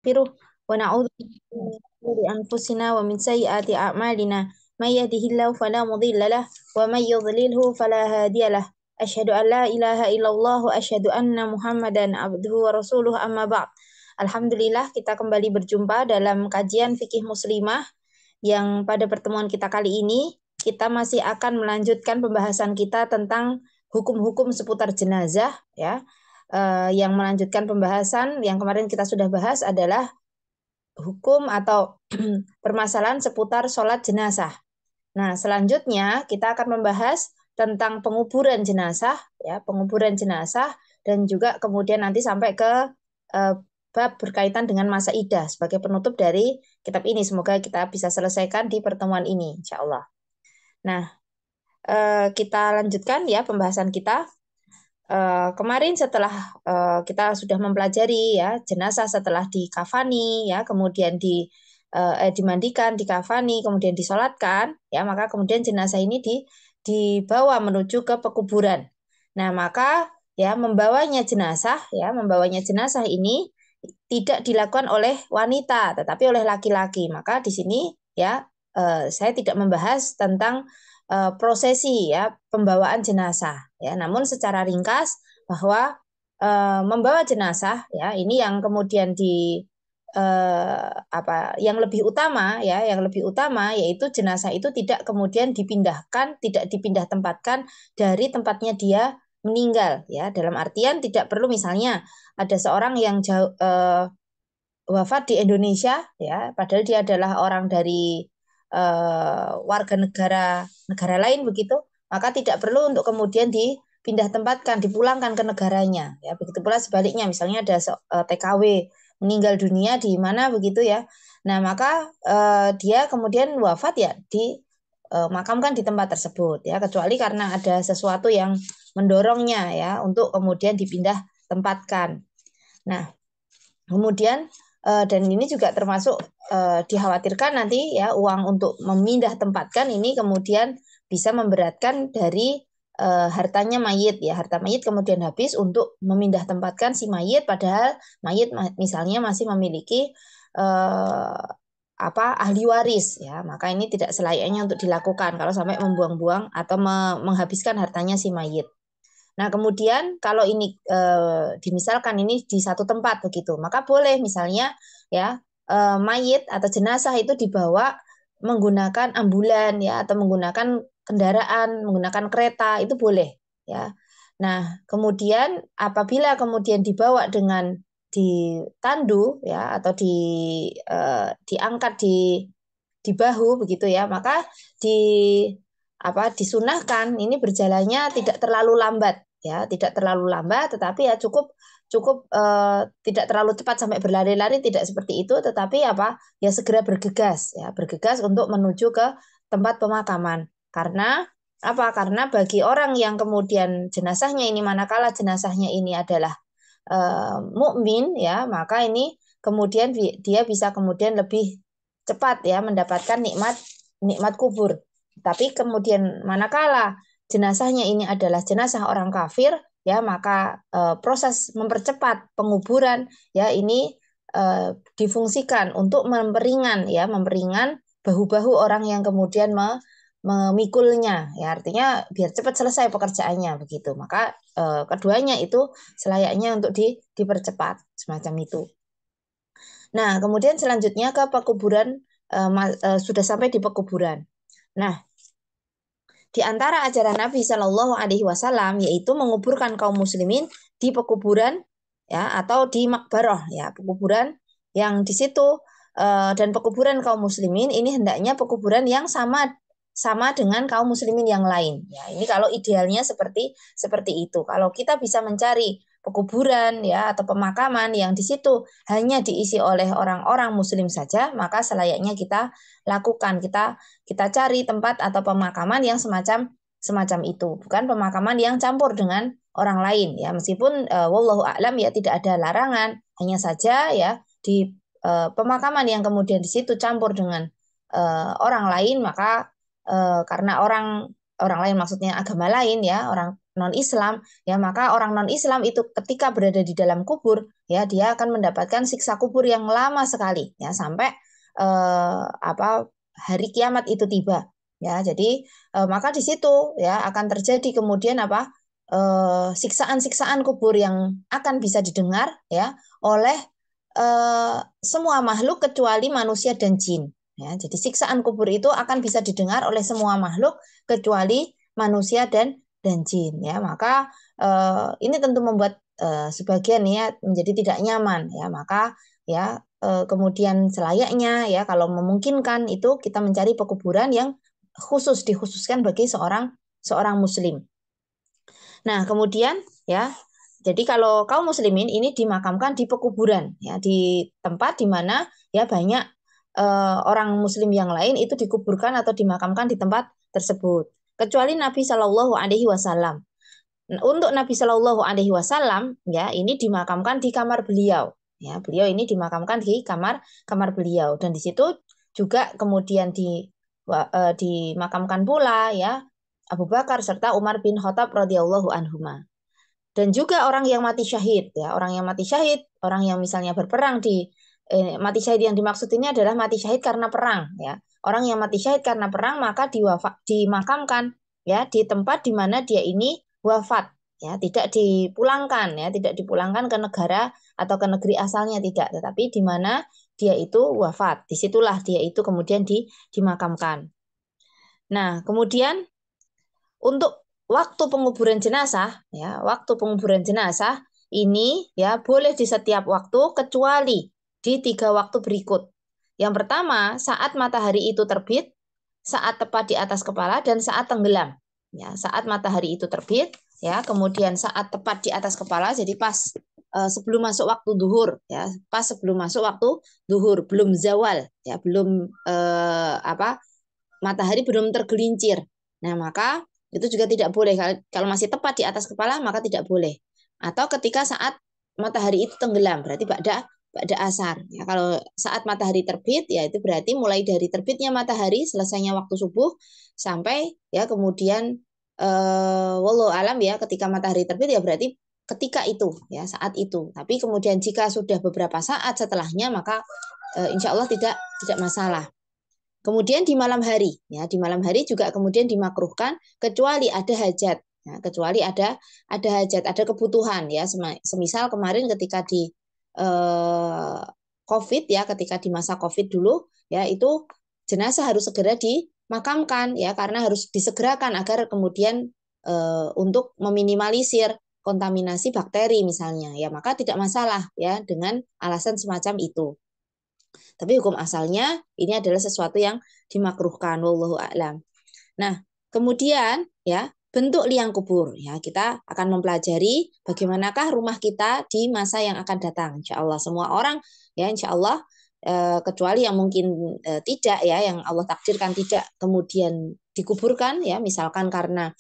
نستغفره ونعوذ بالله من شرور أنفسنا ومن سيئات أعمالنا من يهده الله فلا مضل له ومن يضلله فلا هادي له أشهد أن لا إله إلا الله وأشهد أن محمدا عبده ورسوله أما بعد. Alhamdulillah kita kembali berjumpa dalam kajian fikih muslimah yang pada pertemuan kita kali ini kita masih akan melanjutkan pembahasan kita tentang hukum-hukum seputar jenazah ya. Yang melanjutkan pembahasan yang kemarin kita sudah bahas adalah hukum atau permasalahan seputar sholat jenazah. Nah, selanjutnya kita akan membahas tentang penguburan jenazah, ya, penguburan jenazah, dan juga kemudian nanti sampai ke eh, bab berkaitan dengan masa idah sebagai penutup dari kitab ini. Semoga kita bisa selesaikan di pertemuan ini, insya Allah. Nah, kita lanjutkan ya pembahasan kita. Kemarin setelah kita sudah mempelajari ya jenazah setelah dikafani ya kemudian dimandikan, dikafani, kemudian disolatkan ya maka kemudian jenazah ini dibawa menuju ke pekuburan. Nah maka ya membawanya jenazah ini tidak dilakukan oleh wanita tetapi oleh laki-laki. Maka di sini ya saya tidak membahas tentang prosesi ya pembawaan jenazah ya namun secara ringkas bahwa membawa jenazah ya ini yang kemudian yang lebih utama ya yang lebih utama yaitu jenazah itu tidak kemudian tidak dipindah tempatkan dari tempatnya dia meninggal ya dalam artian tidak perlu misalnya ada seorang yang wafat di Indonesia ya padahal dia adalah orang dari warga negara lain begitu maka tidak perlu untuk kemudian dipindah tempatkan dipulangkan ke negaranya ya begitu pula sebaliknya misalnya ada TKW meninggal dunia di mana begitu ya nah maka dia kemudian wafat ya makamkan di tempat tersebut ya kecuali karena ada sesuatu yang mendorongnya ya untuk kemudian dipindah tempatkan. Nah kemudian dan ini juga termasuk dikhawatirkan nanti ya uang untuk memindah tempatkan ini kemudian bisa memberatkan dari hartanya mayit ya harta mayit kemudian habis untuk memindah tempatkan si mayit padahal mayit misalnya masih memiliki ahli waris ya maka ini tidak selayaknya untuk dilakukan kalau sampai membuang-buang atau menghabiskan hartanya si mayit. Nah, kemudian kalau ini dimisalkan ini di satu tempat begitu, maka boleh misalnya ya mayit atau jenazah itu dibawa menggunakan ambulan ya atau menggunakan kendaraan, menggunakan kereta itu boleh ya. Nah, kemudian apabila kemudian dibawa dengan ditandu ya atau diangkat di bahu begitu ya, maka di disunahkan ini berjalannya tidak terlalu lambat ya tidak terlalu lambat tetapi ya cukup cukup tidak terlalu cepat sampai berlari-lari tidak seperti itu tetapi ya segera bergegas untuk menuju ke tempat pemakaman karena bagi orang yang kemudian jenazahnya ini manakala jenazahnya ini adalah mukmin ya maka ini kemudian dia bisa kemudian lebih cepat ya mendapatkan nikmat nikmat kubur. Tapi kemudian manakala jenazahnya ini adalah jenazah orang kafir, ya maka proses mempercepat penguburan ya ini difungsikan untuk memperingan bahu-bahu orang yang kemudian memikulnya ya artinya biar cepat selesai pekerjaannya begitu. Maka keduanya itu selayaknya untuk dipercepat semacam itu. Nah, kemudian selanjutnya ke pekuburan sudah sampai di pekuburan. Nah, di antara ajaran Nabi Shallallahu Alaihi Wasallam yaitu menguburkan kaum muslimin di pekuburan ya atau di makbaroh ya pekuburan yang di situ dan pekuburan kaum muslimin ini hendaknya pekuburan yang sama sama dengan kaum muslimin yang lain ya ini kalau idealnya seperti itu kalau kita bisa mencari pekuburan ya atau pemakaman yang di situ hanya diisi oleh orang-orang muslim saja maka selayaknya kita lakukan kita cari tempat atau pemakaman yang semacam semacam itu, bukan pemakaman yang campur dengan orang lain ya. Meskipun wallahu a'lam ya tidak ada larangan, hanya saja ya di pemakaman yang kemudian di situ campur dengan orang lain maka karena orang orang lain maksudnya agama lain ya, orang non-Islam, ya maka orang non-Islam itu ketika berada di dalam kubur, ya dia akan mendapatkan siksa kubur yang lama sekali, ya sampai hari kiamat itu tiba. Ya, jadi maka di situ ya akan terjadi kemudian siksaan-siksaan kubur yang akan bisa didengar ya oleh semua makhluk kecuali manusia dan jin. Ya, jadi siksaan kubur itu akan bisa didengar oleh semua makhluk kecuali manusia dan jin. Ya, maka ini tentu membuat sebagian ya menjadi tidak nyaman. Ya, maka ya kemudian selayaknya ya kalau memungkinkan itu kita mencari pekuburan yang dikhususkan bagi seorang seorang muslim. Nah, kemudian ya, jadi kalau kaum muslimin ini dimakamkan di pekuburan, ya, di tempat di mana ya banyak orang muslim yang lain itu dikuburkan atau dimakamkan di tempat tersebut. Kecuali Nabi Shallallahu Alaihi Wasallam. Untuk Nabi Shallallahu Alaihi Wasallam, ya ini dimakamkan di kamar beliau. Ya, beliau ini dimakamkan di kamar beliau dan di situ juga kemudian dimakamkan pula ya Abu Bakar serta Umar bin Khattab radhiyallahu anhuma. Dan juga orang yang mati syahid ya, orang yang mati syahid, orang yang misalnya berperang mati syahid yang dimaksud ini adalah mati syahid karena perang ya. Orang yang mati syahid karena perang maka dimakamkan ya di tempat di mana dia ini wafat ya, tidak dipulangkan ke negara atau ke negeri asalnya tidak, tetapi di mana dia itu wafat. Disitulah dia itu kemudian dimakamkan. Nah, kemudian untuk waktu penguburan jenazah ini ya boleh di setiap waktu kecuali di 3 waktu berikut. Yang pertama, saat matahari itu terbit, saat tepat di atas kepala dan saat tenggelam. Ya, saat matahari itu terbit, ya, kemudian saat tepat di atas kepala, jadi pas sebelum masuk waktu duhur, ya, pas sebelum masuk waktu duhur, belum zawal, ya, belum matahari belum tergelincir. Nah, maka itu juga tidak boleh. Kalau masih tepat di atas kepala, maka tidak boleh. Atau ketika saat matahari itu tenggelam, berarti ba'da asar. Ya, kalau saat matahari terbit, ya itu berarti mulai dari terbitnya matahari, selesainya waktu subuh, sampai ya kemudian wallahu alam ya, ketika matahari terbit ya berarti ketika itu, ya saat itu. Tapi kemudian jika sudah beberapa saat setelahnya, maka insya Allah tidak masalah. Kemudian di malam hari, ya di malam hari juga kemudian dimakruhkan kecuali ada hajat, ya, kecuali ada hajat, ada kebutuhan, ya semisal kemarin ketika di COVID ya, ketika di masa COVID dulu, ya itu jenazah harus segera dimakamkan, ya karena harus disegerakan agar kemudian untuk meminimalisir kontaminasi bakteri misalnya, ya maka tidak masalah ya dengan alasan semacam itu. Tapi hukum asalnya ini adalah sesuatu yang dimakruhkan, wallahu a'lam. Nah, kemudian ya bentuk liang kubur ya kita akan mempelajari bagaimanakah rumah kita di masa yang akan datang. Insya Allah semua orang ya insya Allah kecuali yang mungkin tidak ya yang Allah takdirkan tidak kemudian dikuburkan ya misalkan karena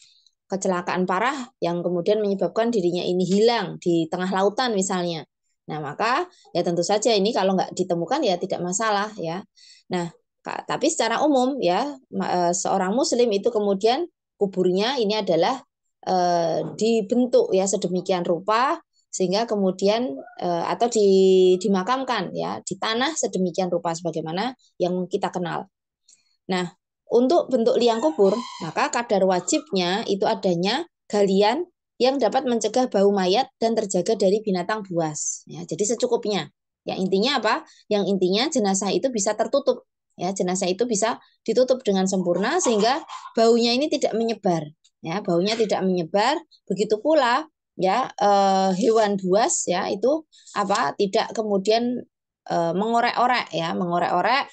kecelakaan parah yang kemudian menyebabkan dirinya ini hilang di tengah lautan misalnya. Nah, maka ya tentu saja ini kalau nggak ditemukan ya tidak masalah ya. Nah, tapi secara umum ya seorang muslim itu kemudian kuburnya ini adalah dibentuk ya sedemikian rupa sehingga kemudian atau dimakamkan ya di tanah sedemikian rupa sebagaimana yang kita kenal. Nah, untuk bentuk liang kubur, maka kadar wajibnya itu adanya galian yang dapat mencegah bau mayat dan terjaga dari binatang buas. Ya, jadi secukupnya. Yang intinya apa? Yang intinya jenazah itu bisa tertutup. Ya, jenazah itu bisa ditutup dengan sempurna sehingga baunya ini tidak menyebar. Ya, baunya tidak menyebar. Begitu pula ya hewan buas ya itu tidak kemudian mengorek-orek ya, mengorek-orek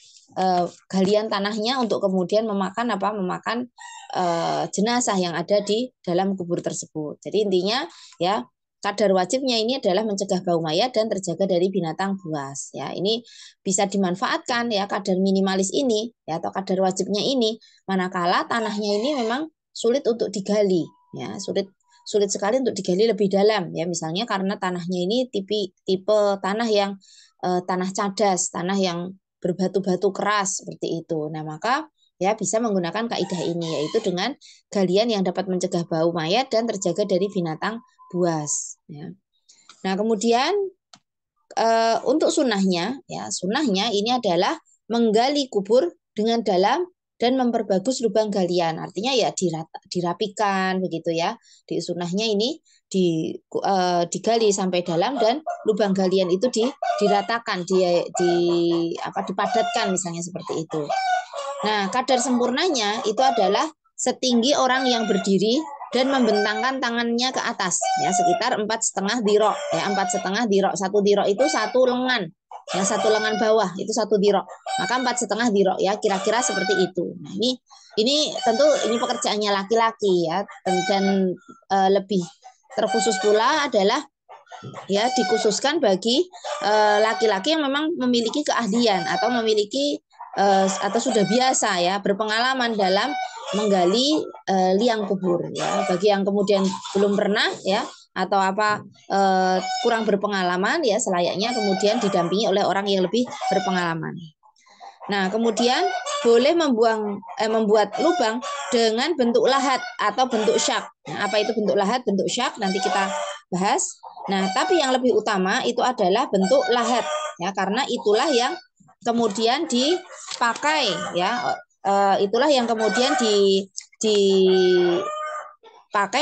galian tanahnya untuk kemudian memakan jenazah yang ada di dalam kubur tersebut. Jadi intinya ya kadar wajibnya ini adalah mencegah bau mayat dan terjaga dari binatang buas. Ya, ini bisa dimanfaatkan ya kadar minimalis ini ya atau kadar wajibnya ini manakala tanahnya ini memang sulit untuk digali ya, sulit sekali untuk digali lebih dalam ya misalnya karena tanahnya ini tipe tanah yang tanah cadas, tanah yang berbatu-batu keras seperti itu. Nah, maka ya bisa menggunakan kaidah ini, yaitu dengan galian yang dapat mencegah bau mayat dan terjaga dari binatang buas. Ya. Nah, kemudian untuk sunnahnya, ya sunnahnya ini adalah menggali kubur dengan dalam dan memperbagus lubang galian. Artinya ya dirapikan begitu ya. Di sunnahnya ini digali sampai dalam dan lubang galian itu diratakan, dipadatkan misalnya seperti itu. Nah, kadar sempurnanya itu adalah setinggi orang yang berdiri dan membentangkan tangannya ke atas, ya sekitar 4,5 dirok, ya 4,5 dirok. Satu dirok itu satu lengan, ya satu lengan bawah itu satu dirok. Maka 4,5 dirok, ya kira-kira seperti itu. Nah, ini tentu ini pekerjaannya laki-laki ya, dan lebih terkhusus pula adalah ya dikhususkan bagi laki-laki yang memang memiliki keahlian atau memiliki atau sudah biasa ya berpengalaman dalam menggali liang kubur ya. Bagi yang kemudian belum pernah ya atau kurang berpengalaman ya selayaknya kemudian didampingi oleh orang yang lebih berpengalaman. Nah, kemudian boleh membuat lubang dengan bentuk lahat atau bentuk syak. Nah, apa itu bentuk lahat, bentuk syak nanti kita bahas. Nah, tapi yang lebih utama itu adalah bentuk lahat ya, karena itulah yang kemudian dipakai ya. Itulah yang kemudian dipakai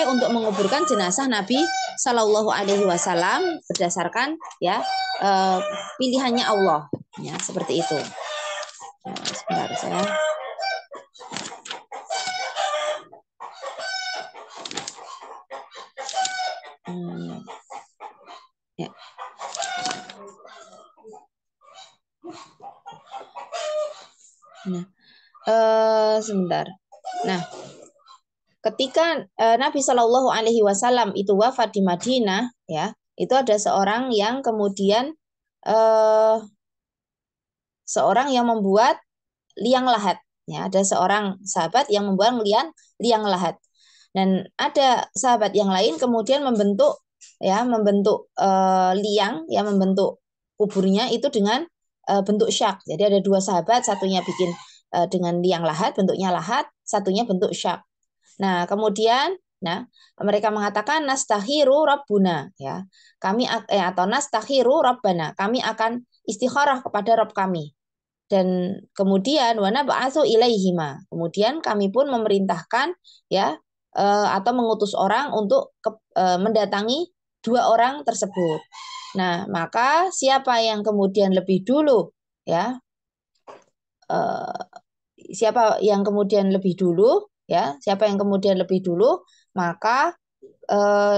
untuk menguburkan jenazah Nabi Shallallahu Alaihi Wasallam berdasarkan ya pilihannya Allah ya, seperti itu. Sebentar saya. Ya. Nah, sebentar. Nah, ketika Nabi Shallallahu Alaihi Wasallam itu wafat di Madinah, ya, itu ada seorang yang kemudian seorang yang membuat liang lahat. Ya, ada seorang sahabat yang membuat liang lahat. Dan ada sahabat yang lain kemudian membentuk liang, ya membentuk kuburnya itu dengan bentuk syak. Jadi ada dua sahabat, satunya bikin dengan liang lahat, bentuknya lahat, satunya bentuk syak. Nah, kemudian mereka mengatakan nastahiru rabbuna ya. Kami atau nastahiru rabbana, kami akan istikharah kepada Rabb kami. Dan kemudian wana ba'atsu ilaihima. Kemudian kami pun memerintahkan ya atau mengutus orang untuk mendatangi dua orang tersebut. Nah, maka siapa yang kemudian lebih dulu ya siapa yang kemudian lebih dulu ya, siapa yang kemudian lebih dulu maka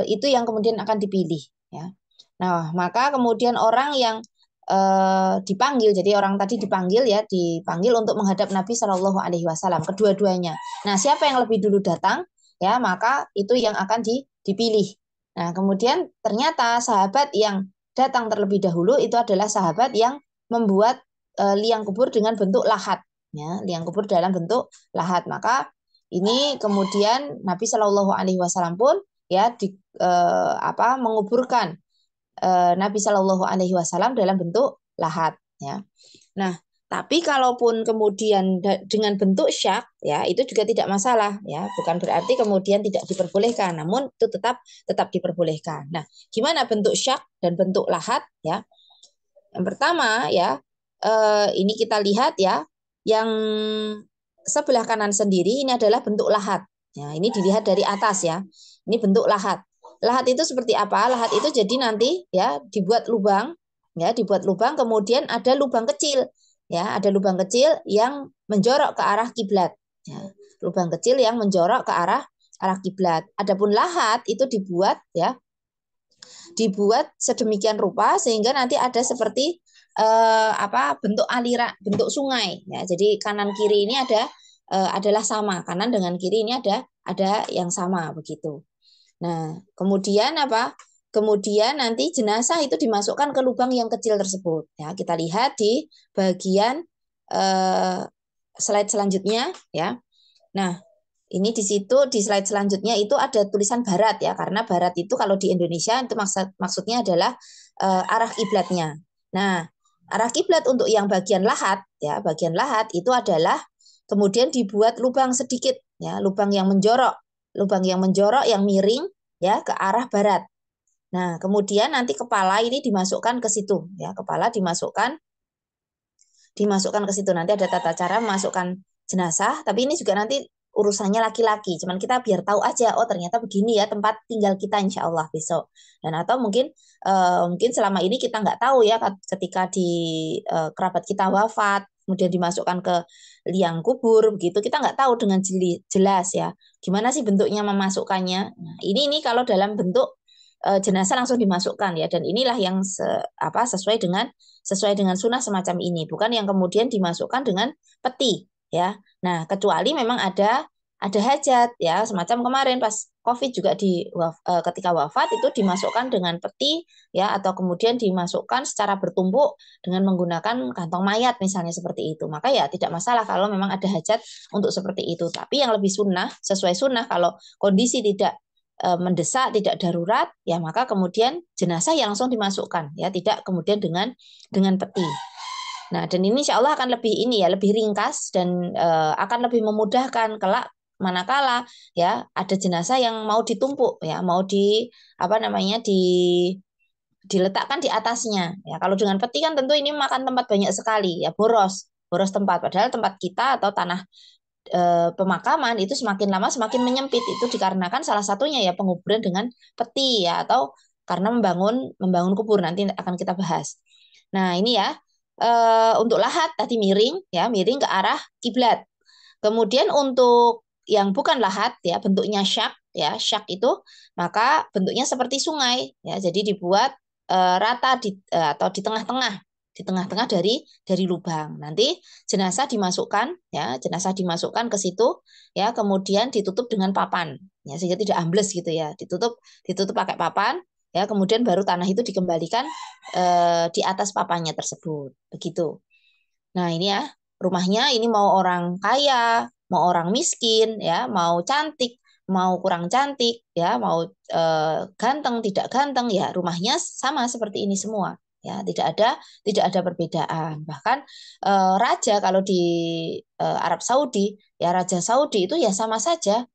itu yang kemudian akan dipilih ya. Nah, maka kemudian orang yang dipanggil, jadi orang tadi dipanggil untuk menghadap Nabi Shallallahu Alaihi Wasallam kedua-duanya. Nah, siapa yang lebih dulu datang ya maka itu yang akan dipilih. Nah, kemudian ternyata sahabat yang datang terlebih dahulu itu adalah sahabat yang membuat liang kubur dengan bentuk lahat ya, liang kubur dalam bentuk lahat. Maka ini kemudian Nabi Shallallahu Alaihi Wasallam pun ya menguburkan Nabi Shallallahu Alaihi Wasallam dalam bentuk lahat ya. Nah, tapi kalaupun kemudian dengan bentuk syak ya itu juga tidak masalah ya, bukan berarti kemudian tidak diperbolehkan, namun itu tetap diperbolehkan. Nah, gimana bentuk syak dan bentuk lahat ya? Yang pertama ya ini kita lihat ya, yang sebelah kanan sendiri ini adalah bentuk lahat. Ya, ini dilihat dari atas ya. Ini bentuk lahat. Lahat itu seperti apa? Lahat itu jadi nanti ya dibuat lubang, kemudian ada lubang kecil, ya ada lubang kecil yang menjorok ke arah kiblat, ya, lubang kecil yang menjorok ke arah kiblat. Adapun lahat itu dibuat sedemikian rupa sehingga nanti ada seperti bentuk aliran, bentuk sungai, ya. Jadi kanan kiri ini adalah sama, kanan dengan kiri ini ada yang sama begitu. Nah, kemudian Kemudian nanti jenazah itu dimasukkan ke lubang yang kecil tersebut. Ya, kita lihat di bagian slide selanjutnya ya. Nah, ini di situ di slide selanjutnya itu ada tulisan barat ya, karena barat itu kalau di Indonesia itu maksudnya adalah arah kiblatnya. Nah, arah kiblat untuk yang bagian lahat ya, bagian lahat itu adalah kemudian dibuat lubang sedikit, ya, lubang yang menjorok yang miring, ya, ke arah barat. Nah, kemudian nanti kepala ini dimasukkan ke situ, ya, kepala dimasukkan ke situ. Nanti ada tata cara memasukkan jenazah, tapi ini juga nanti urusannya laki-laki. Cuman kita biar tahu aja, oh ternyata begini ya tempat tinggal kita insya Allah besok. Dan atau mungkin selama ini kita nggak tahu ya ketika kerabat kita wafat, kemudian dimasukkan ke liang kubur, begitu kita nggak tahu dengan jelas ya gimana sih bentuknya memasukkannya. Nah, ini kalau dalam bentuk jenazah langsung dimasukkan ya, dan inilah yang sesuai dengan sunnah semacam ini, bukan yang kemudian dimasukkan dengan peti ya. Nah, kecuali memang ada hajat ya, semacam kemarin pas COVID juga ketika wafat itu dimasukkan dengan peti ya, atau kemudian dimasukkan secara bertumpuk dengan menggunakan kantong mayat misalnya seperti itu. Maka ya tidak masalah kalau memang ada hajat untuk seperti itu. Tapi yang lebih sunnah, sesuai sunnah, kalau kondisi tidak mendesak, tidak darurat, ya maka kemudian jenazah yang langsung dimasukkan, ya tidak kemudian dengan peti. Nah, dan ini insya Allah akan lebih ringkas dan akan lebih memudahkan kelak manakala ya ada jenazah yang mau ditumpuk, ya mau diletakkan di atasnya. Ya kalau dengan peti kan tentu ini makan tempat banyak sekali, ya boros tempat. Padahal tempat kita atau tanah pemakaman itu semakin lama semakin menyempit, itu dikarenakan salah satunya ya penguburan dengan peti ya, atau karena membangun kubur, nanti akan kita bahas. Nah, ini ya untuk lahat tadi miring ke arah kiblat. Kemudian untuk yang bukan lahat ya bentuknya syak itu maka bentuknya seperti sungai ya, jadi dibuat rata atau di tengah-tengah dari lubang. Nanti jenazah dimasukkan ke situ ya, kemudian ditutup dengan papan ya sehingga tidak ambles gitu ya. Ditutup pakai papan ya, kemudian baru tanah itu dikembalikan di atas papannya tersebut. Begitu. Nah, ini ya, rumahnya ini mau orang kaya, mau orang miskin ya, mau cantik, mau kurang cantik ya, mau ganteng, tidak ganteng ya, rumahnya sama seperti ini semua. Ya, tidak ada perbedaan. Bahkan raja kalau di Arab Saudi, ya Raja Saudi itu ya sama saja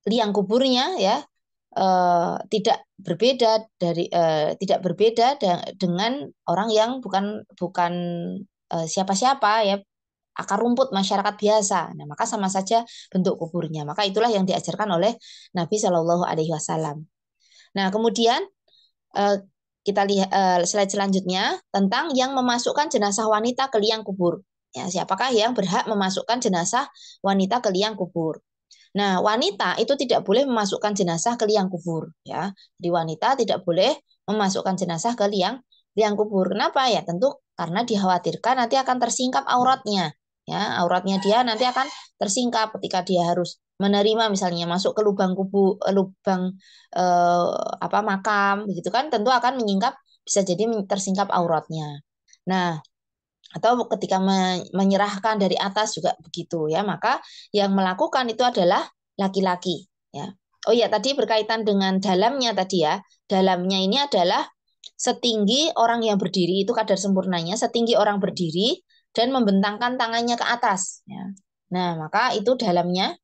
liang kuburnya ya tidak berbeda dengan orang yang bukan bukan siapa-siapa ya, akar rumput masyarakat biasa. Nah, maka sama saja bentuk kuburnya. Maka itulah yang diajarkan oleh Nabi Shallallahu Alaihi Wasallam. Nah, kemudian eh, kita lihat slide selanjutnya tentang yang memasukkan jenazah wanita ke liang kubur. Ya, siapakah yang berhak memasukkan jenazah wanita ke liang kubur? Nah, wanita itu tidak boleh memasukkan jenazah ke liang kubur, ya. Jadi wanita tidak boleh memasukkan jenazah ke liang kubur. Kenapa? Ya, tentu karena dikhawatirkan nanti akan tersingkap auratnya. Ya, auratnya dia nanti akan tersingkap ketika dia harus menerima misalnya masuk ke lubang makam, begitu kan? Tentu akan bisa jadi tersingkap auratnya. Nah, atau ketika menyerahkan dari atas juga begitu ya, maka yang melakukan itu adalah laki-laki ya. Oh ya, tadi berkaitan dengan dalamnya tadi ya, dalamnya ini adalah setinggi orang yang berdiri, itu kadar sempurnanya setinggi orang berdiri dan membentangkan tangannya ke atas ya. Nah, maka itu dalamnya.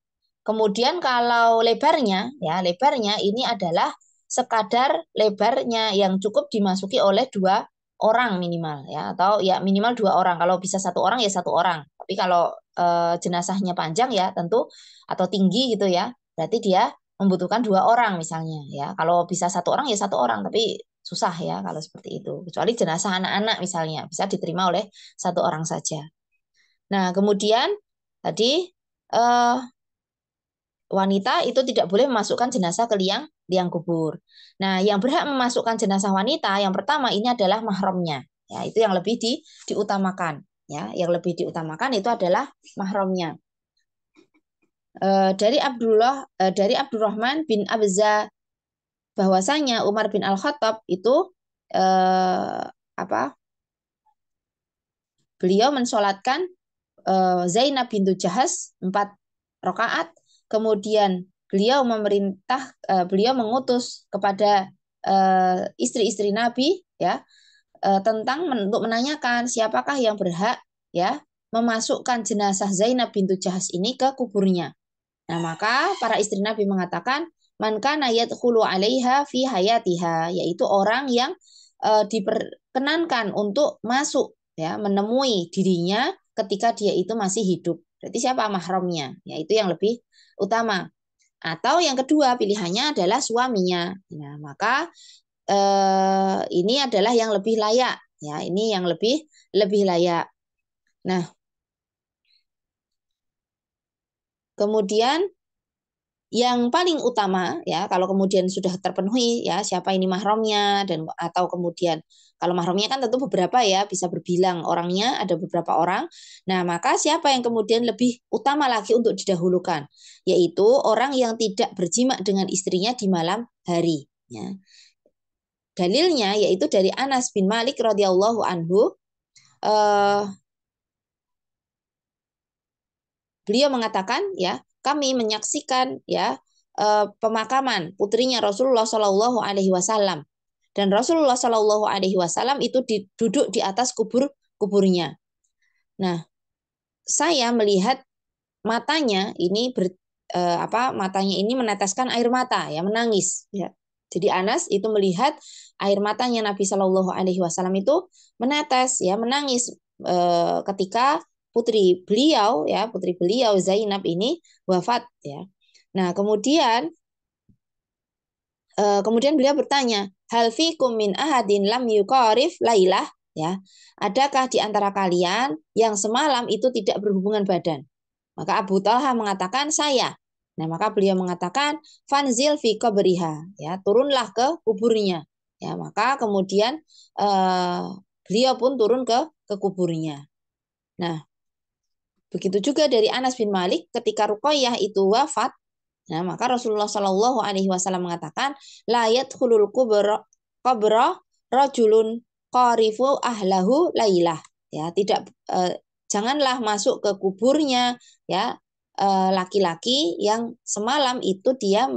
Kemudian kalau lebarnya ini adalah sekadar lebarnya yang cukup dimasuki oleh 2 orang minimal ya, atau ya minimal 2 orang. Kalau bisa 1 orang ya 1 orang. Tapi kalau jenazahnya panjang ya tentu atau tinggi gitu ya, berarti dia membutuhkan 2 orang misalnya ya. Kalau bisa 1 orang ya 1 orang, tapi susah ya kalau seperti itu. Kecuali jenazah anak-anak misalnya bisa diterima oleh 1 orang saja. Nah, kemudian tadi eh, wanita itu tidak boleh memasukkan jenazah ke liang kubur. Nah, yang berhak memasukkan jenazah wanita yang pertama ini adalah mahramnya. Ya, itu yang lebih diutamakan. Ya, yang lebih diutamakan itu adalah mahramnya. Dari Abdurrahman bin Abza bahwasanya Umar bin Al-Khattab itu eh, beliau mensolatkan Zainab bintu Jahas 4 rakaat, kemudian beliau mengutus kepada istri-istri Nabi ya, untuk menanyakan siapakah yang berhak ya memasukkan jenazah Zainab bintu Jahas ini ke kuburnya. Nah, maka para istri Nabi mengatakan man kana yadkhulu 'alaiha fi hayatiha, yaitu orang yang diperkenankan untuk masuk ya menemui dirinya ketika dia itu masih hidup. Berarti siapa mahramnya? Yaitu yang lebih utama. Atau yang kedua pilihannya adalah suaminya. Nah, maka ini adalah yang lebih layak ya, ini yang lebih lebih layak. Nah, kemudian yang paling utama ya kalau kemudian sudah terpenuhi ya siapa ini mahramnya dan atau kemudian kalau mahramnya kan tentu beberapa ya bisa berbilang orangnya ada beberapa orang. Nah, maka siapa yang kemudian lebih utama lagi untuk didahulukan yaitu orang yang tidak berjima dengan istrinya di malam hari ya. Dalilnya yaitu dari Anas bin Malik radhiyallahu anhu, eh, beliau mengatakan ya kami menyaksikan ya pemakaman putrinya Rasulullah Shallallahu Alaihi Wasallam dan Rasulullah Shallallahu Alaihi Wasallam itu duduk di atas kuburnya. Nah, saya melihat matanya ini matanya ini meneteskan air mata ya menangis ya. Jadi Anas itu melihat air matanya Nabi Shallallahu Alaihi Wasallam itu menetes ya menangis ketika putri beliau Zainab ini wafat ya. Nah, kemudian beliau bertanya, hal fikum min ahadin lam yuqarif lailah ya. Adakah di antara kalian yang semalam itu tidak berhubungan badan? Maka Abu Talha mengatakan saya. Nah, maka beliau mengatakan fanzil fi qabriha ya, turunlah ke kuburnya. Ya, maka kemudian beliau pun turun ke kuburnya. Nah, begitu juga dari Anas bin Malik ketika Ruqayyah itu wafat, nah maka Rasulullah Shallallahu Alaihi Wasallam mengatakan layat hulul kubro rojulun qarifu ahlahu lailah ya tidak janganlah masuk ke kuburnya ya laki-laki yang semalam itu dia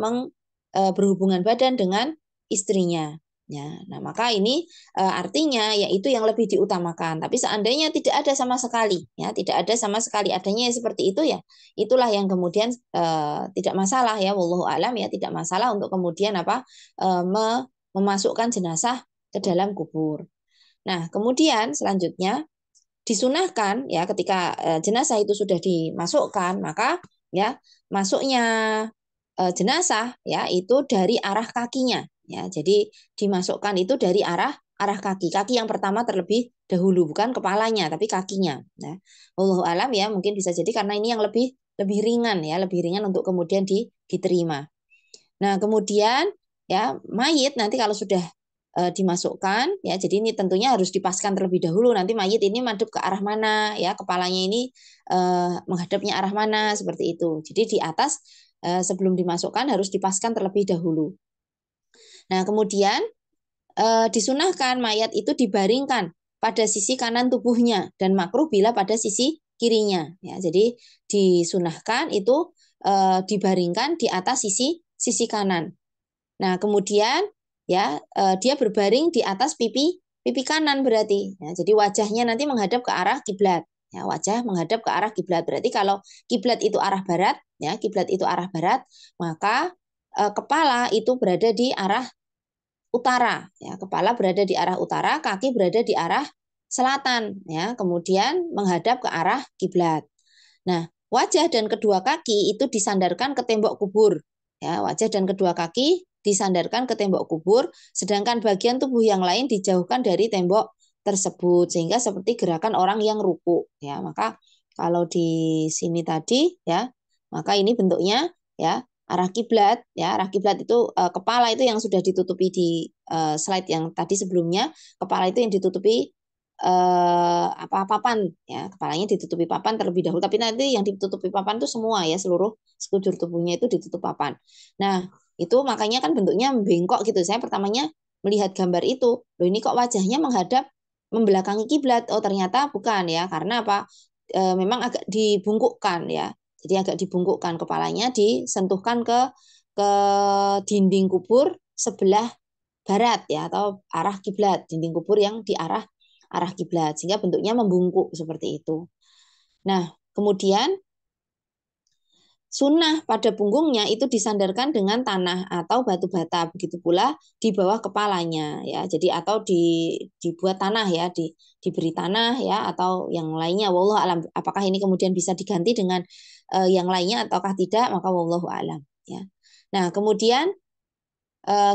berhubungan badan dengan istrinya. Ya, nah maka ini artinya yaitu yang lebih diutamakan. Tapi seandainya tidak ada sama sekali, ya tidak ada sama sekali adanya seperti itu ya, itulah yang kemudian tidak masalah ya, wallahu alam ya tidak masalah untuk kemudian memasukkan jenazah ke dalam kubur. Nah kemudian selanjutnya disunahkan ya ketika jenazah itu sudah dimasukkan maka ya masuknya jenazah ya itu dari arah kakinya ya. Jadi dimasukkan itu dari arah arah kaki yang pertama terlebih dahulu bukan kepalanya tapi kakinya. Nah, wallahu alam ya mungkin bisa jadi karena ini yang lebih lebih ringan ya, lebih ringan untuk kemudian diterima. Nah, kemudian ya mayit nanti kalau sudah dimasukkan ya jadi ini tentunya harus dipaskan terlebih dahulu nanti mayit ini madep ke arah mana ya kepalanya ini menghadapnya arah mana seperti itu jadi di atas sebelum dimasukkan harus dipaskan terlebih dahulu. Nah kemudian disunahkan mayat itu dibaringkan pada sisi kanan tubuhnya dan makruh bila pada sisi kirinya ya jadi disunahkan itu dibaringkan di atas sisi kanan. Nah, kemudian ya dia berbaring di atas pipi kanan berarti. Ya, jadi wajahnya nanti menghadap ke arah kiblat. Ya, wajah menghadap ke arah kiblat. Berarti kalau kiblat itu arah barat, ya kiblat itu arah barat, maka kepala itu berada di arah utara. Ya, kepala berada di arah utara, kaki berada di arah selatan. Ya, kemudian menghadap ke arah kiblat. Nah, wajah dan kedua kaki itu disandarkan ke tembok kubur. Ya, wajah dan kedua kaki disandarkan ke tembok kubur, sedangkan bagian tubuh yang lain dijauhkan dari tembok tersebut sehingga seperti gerakan orang yang ruku. Ya, maka kalau di sini tadi ya, maka ini bentuknya ya arah kiblat ya arah kiblat itu kepala itu yang sudah ditutupi di slide yang tadi sebelumnya kepala itu yang ditutupi papan ya kepalanya ditutupi papan terlebih dahulu tapi nanti yang ditutupi papan itu semua ya seluruh sekujur tubuhnya itu ditutup papan. Nah itu makanya kan bentuknya bengkok gitu. Saya pertamanya melihat gambar itu loh ini kok wajahnya menghadap membelakangi kiblat. Oh ternyata bukan ya karena apa memang agak dibungkukkan ya jadi agak dibungkukkan kepalanya disentuhkan ke dinding kubur sebelah barat ya atau arah kiblat dinding kubur yang di arah arah kiblat sehingga bentuknya membungkuk seperti itu. Nah, kemudian sunnah pada punggungnya itu disandarkan dengan tanah atau batu bata, begitu pula di bawah kepalanya ya. Jadi atau dibuat tanah ya, diberi tanah ya atau yang lainnya. Wallahu alam. Apakah ini kemudian bisa diganti dengan yang lainnya ataukah tidak? Maka wallahu alam ya. Nah, kemudian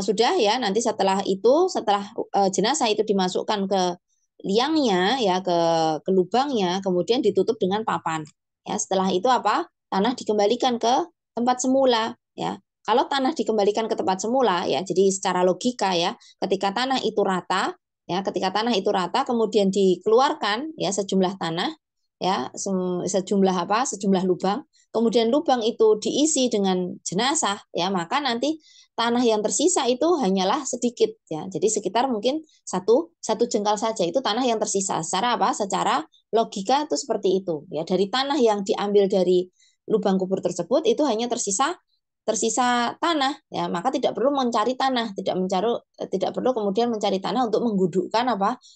sudah ya nanti setelah itu jenazah itu dimasukkan ke liangnya ya ke lubangnya, kemudian ditutup dengan papan. Ya, setelah itu apa? Tanah dikembalikan ke tempat semula ya. Kalau tanah dikembalikan ke tempat semula ya, jadi secara logika ya, ketika tanah itu rata ya, ketika tanah itu rata kemudian dikeluarkan ya sejumlah tanah ya, sejumlah lubang, kemudian lubang itu diisi dengan jenazah ya, maka nanti tanah yang tersisa itu hanyalah sedikit ya. Jadi sekitar mungkin satu jengkal saja itu tanah yang tersisa. Secara apa? Secara logika itu seperti itu ya. Dari tanah yang diambil dari lubang kubur tersebut itu hanya tersisa tanah ya, maka tidak perlu mencari tanah, tidak perlu kemudian mencari tanah untuk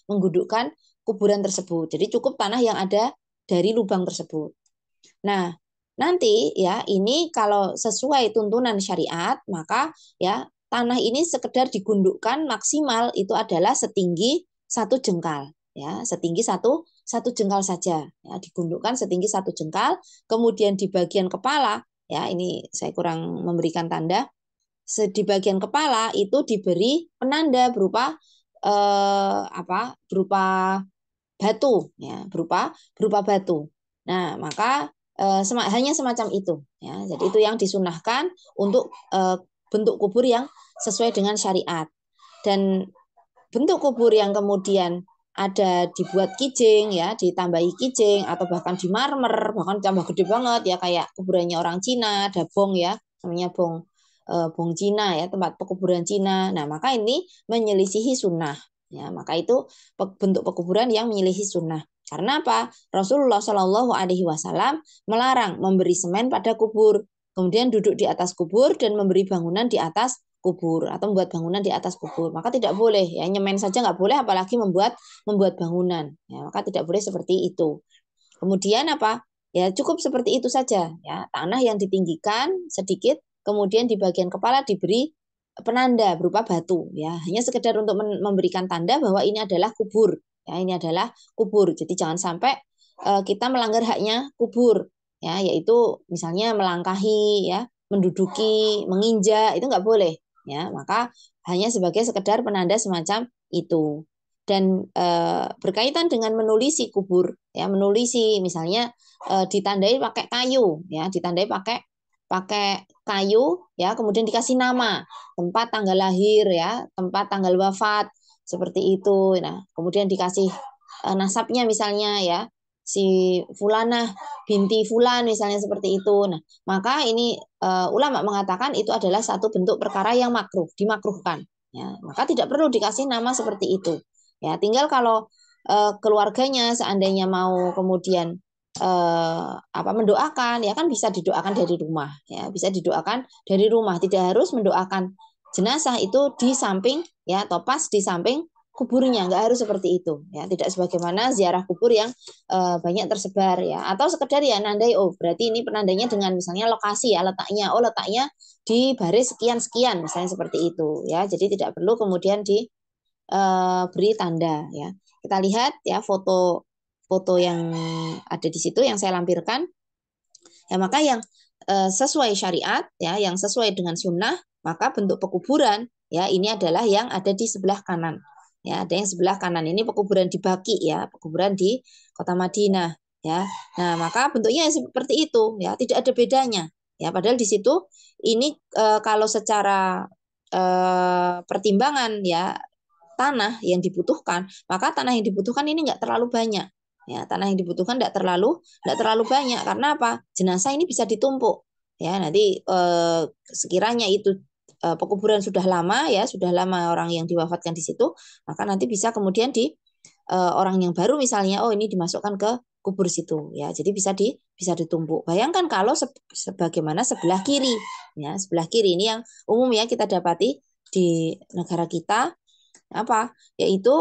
menggudukkan kuburan tersebut. Jadi cukup tanah yang ada dari lubang tersebut. Nah, nanti ya ini kalau sesuai tuntunan syariat maka ya tanah ini sekedar digundukkan maksimal itu adalah setinggi satu jengkal ya, setinggi satu jengkal saja ya, digundukkan setinggi satu jengkal, kemudian di bagian kepala ya, ini saya kurang memberikan tanda, di bagian kepala itu diberi penanda berupa berupa batu ya, berupa batu. Nah, maka hanya semacam itu ya. Jadi itu yang disunahkan untuk bentuk kubur yang sesuai dengan syariat. Dan bentuk kubur yang kemudian ada dibuat kijing ya, ditambahi kijing atau bahkan di marmer, bahkan tambah gede banget ya kayak kuburannya orang Cina, ada bong ya, namanya bong Cina ya, tempat pekuburan Cina. Nah, maka ini menyelisihi sunnah. Ya, maka itu bentuk pekuburan yang menyelisihi sunnah. Karena apa? Rasulullah Shallallahu Alaihi Wasallam melarang memberi semen pada kubur, kemudian duduk di atas kubur dan memberi bangunan di atas kubur atau membuat bangunan di atas kubur. Maka tidak boleh ya, nyemen saja nggak boleh, apalagi membuat bangunan. Ya, maka tidak boleh seperti itu. Kemudian apa? Ya cukup seperti itu saja ya, tanah yang ditinggikan sedikit, kemudian di bagian kepala diberi penanda berupa batu ya, hanya sekedar untuk memberikan tanda bahwa ini adalah kubur ya, ini adalah kubur. Jadi jangan sampai kita melanggar haknya kubur ya, yaitu misalnya melangkahi ya, menduduki, menginjak, itu nggak boleh ya, maka hanya sebagai sekedar penanda semacam itu. Dan berkaitan dengan menulisi kubur ya, menulisi misalnya ditandai pakai kayu ya, ditandai pakai pakai kayu ya, kemudian dikasih nama, tempat tanggal lahir ya, tempat tanggal wafat seperti itu. Nah, kemudian dikasih nasabnya misalnya ya, si fulanah binti fulan misalnya seperti itu. Nah, maka ini ulama mengatakan itu adalah satu bentuk perkara yang makruh, dimakruhkan ya. Maka tidak perlu dikasih nama seperti itu. Ya, tinggal kalau keluarganya seandainya mau kemudian mendoakan ya, kan bisa didoakan dari rumah ya, bisa didoakan dari rumah, tidak harus mendoakan jenazah itu di samping ya atau pas di samping kuburnya, nggak harus seperti itu ya, tidak sebagaimana ziarah kubur yang banyak tersebar ya, atau sekedar ya nandai, oh berarti ini penandanya dengan misalnya lokasi ya, letaknya, oh letaknya di baris sekian sekian misalnya seperti itu ya, jadi tidak perlu kemudian beri tanda ya. Kita lihat ya foto yang ada di situ yang saya lampirkan. Ya, maka yang sesuai syariat ya, yang sesuai dengan sunnah, maka bentuk pekuburan ya ini adalah yang ada di sebelah kanan. Ya, ada yang sebelah kanan ini pekuburan di Baqi ya, pekuburan di Kota Madinah ya. Nah, maka bentuknya seperti itu ya, tidak ada bedanya. Ya, padahal di situ ini kalau secara pertimbangan ya tanah yang dibutuhkan, maka tanah yang dibutuhkan ini nggak terlalu banyak. Ya, tanah yang dibutuhkan nggak terlalu banyak, karena apa? Jenazah ini bisa ditumpuk. Ya, nanti sekiranya itu pekuburan sudah lama ya, sudah lama orang yang diwafatkan di situ, maka nanti bisa kemudian orang yang baru misalnya, oh ini dimasukkan ke kubur situ ya, jadi bisa ditumpuk. Bayangkan kalau sebagaimana sebelah kiri ya, sebelah kiri ini yang umum ya kita dapati di negara kita. apa? Yaitu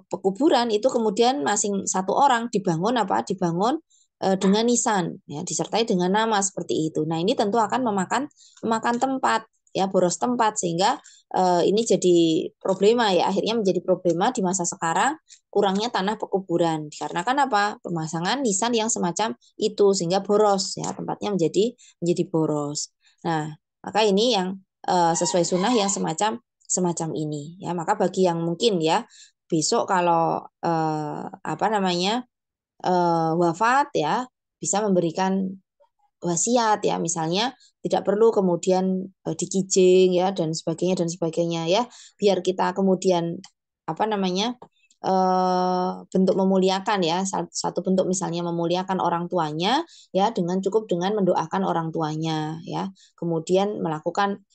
pekuburan itu kemudian masing satu orang dibangun apa? Dibangun dengan nisan, ya, disertai dengan nama seperti itu. Nah, ini tentu akan memakan tempat, ya, boros tempat, sehingga ini jadi problema, ya, akhirnya menjadi problema di masa sekarang, kurangnya tanah pekuburan. Dikarenakan apa? Pemasangan nisan yang semacam itu, sehingga boros, ya, tempatnya menjadi boros. Nah, maka ini yang sesuai sunnah yang semacam semacam ini, ya. Maka bagi yang mungkin, ya, besok kalau apa namanya wafat, ya, bisa memberikan wasiat, ya, misalnya tidak perlu kemudian dikijing, ya, dan sebagainya, ya, biar kita kemudian apa namanya bentuk memuliakan, ya, satu bentuk misalnya memuliakan orang tuanya, ya, dengan cukup dengan mendoakan orang tuanya, ya, kemudian melakukan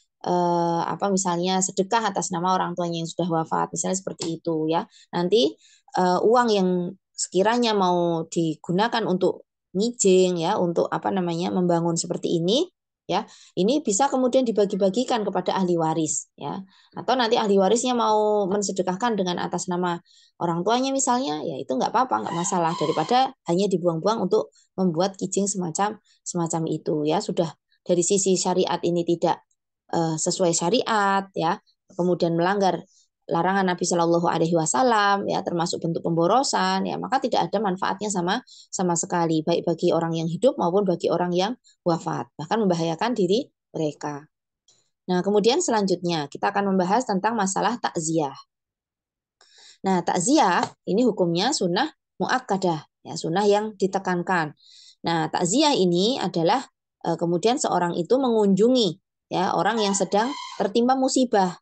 apa misalnya sedekah atas nama orang tuanya yang sudah wafat, misalnya seperti itu, ya. Nanti uang yang sekiranya mau digunakan untuk ngijing, ya, untuk apa namanya membangun seperti ini, ya, ini bisa kemudian dibagi-bagikan kepada ahli waris, ya, atau nanti ahli warisnya mau mensedekahkan dengan atas nama orang tuanya misalnya, ya, itu nggak apa-apa, nggak masalah, daripada hanya dibuang-buang untuk membuat kijing semacam semacam itu, ya. Sudah dari sisi syariat ini tidak sesuai syariat, ya, kemudian melanggar larangan Nabi Shallallahu Alaihi Wasallam, ya, termasuk bentuk pemborosan, ya, maka tidak ada manfaatnya sama sekali, baik bagi orang yang hidup maupun bagi orang yang wafat, bahkan membahayakan diri mereka. Nah, kemudian selanjutnya kita akan membahas tentang masalah takziah. Nah, takziah ini hukumnya sunnah muakkadah, ya, sunnah yang ditekankan. Nah, takziah ini adalah kemudian seorang itu mengunjungi, ya, orang yang sedang tertimpa musibah.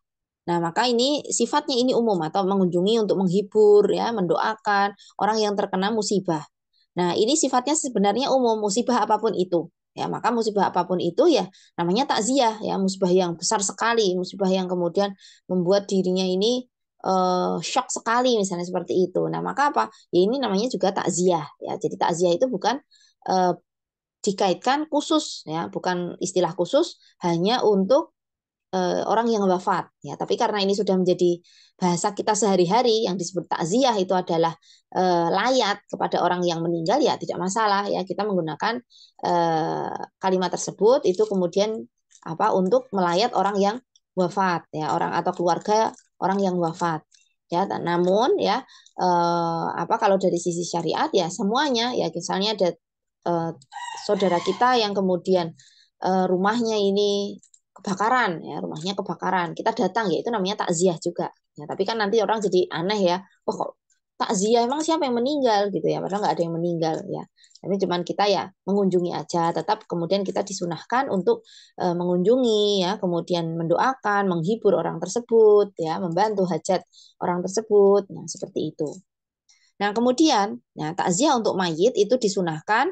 Nah, maka ini sifatnya ini umum atau mengunjungi untuk menghibur, ya, mendoakan orang yang terkena musibah. Nah, ini sifatnya sebenarnya umum, musibah apapun itu. Ya, maka musibah apapun itu, ya, namanya takziah, ya, musibah yang besar sekali, musibah yang kemudian membuat dirinya ini shock sekali misalnya seperti itu. Nah, maka apa? Ya, ini namanya juga takziah, ya. Jadi takziah itu bukan eh, dikaitkan khusus, ya, bukan istilah khusus hanya untuk orang yang wafat, ya, tapi karena ini sudah menjadi bahasa kita sehari-hari yang disebut takziah itu adalah layat kepada orang yang meninggal, ya, tidak masalah, ya, kita menggunakan kalimat tersebut itu kemudian apa untuk melayat orang yang wafat, ya, orang atau keluarga orang yang wafat, ya. Namun, ya, apa kalau dari sisi syariat, ya, semuanya, ya, misalnya ada eh, saudara kita yang kemudian rumahnya ini kebakaran, ya, rumahnya kebakaran, kita datang, ya, itu namanya takziah juga, ya. Tapi kan nanti orang jadi aneh, ya, oh, kok takziah, emang siapa yang meninggal gitu, ya, padahal nggak ada yang meninggal, ya. Tapi cuman kita, ya, mengunjungi aja, tetap kemudian kita disunahkan untuk mengunjungi, ya, kemudian mendoakan, menghibur orang tersebut, ya, membantu hajat orang tersebut, nah, seperti itu. Nah, kemudian, nah, takziah untuk mayit itu disunahkan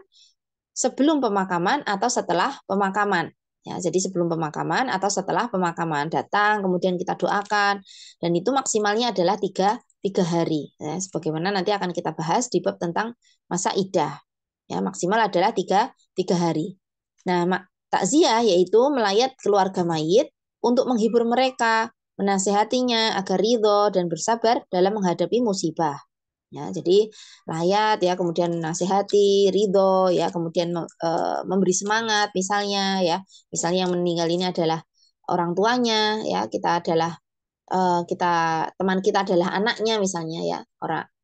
sebelum pemakaman atau setelah pemakaman. Ya, jadi sebelum pemakaman atau setelah pemakaman datang, kemudian kita doakan, dan itu maksimalnya adalah tiga hari. Ya, sebagaimana nanti akan kita bahas di bab tentang masa idah. Ya, maksimal adalah tiga hari. Nah, takziah yaitu melayat keluarga mayit untuk menghibur mereka, menasehatinya agar ridho dan bersabar dalam menghadapi musibah. Ya, jadi layat, ya, kemudian nasihati, ridho, ya, kemudian memberi semangat misalnya, ya, misalnya yang meninggal ini adalah orang tuanya, ya, kita adalah kita teman kita adalah anaknya misalnya, ya,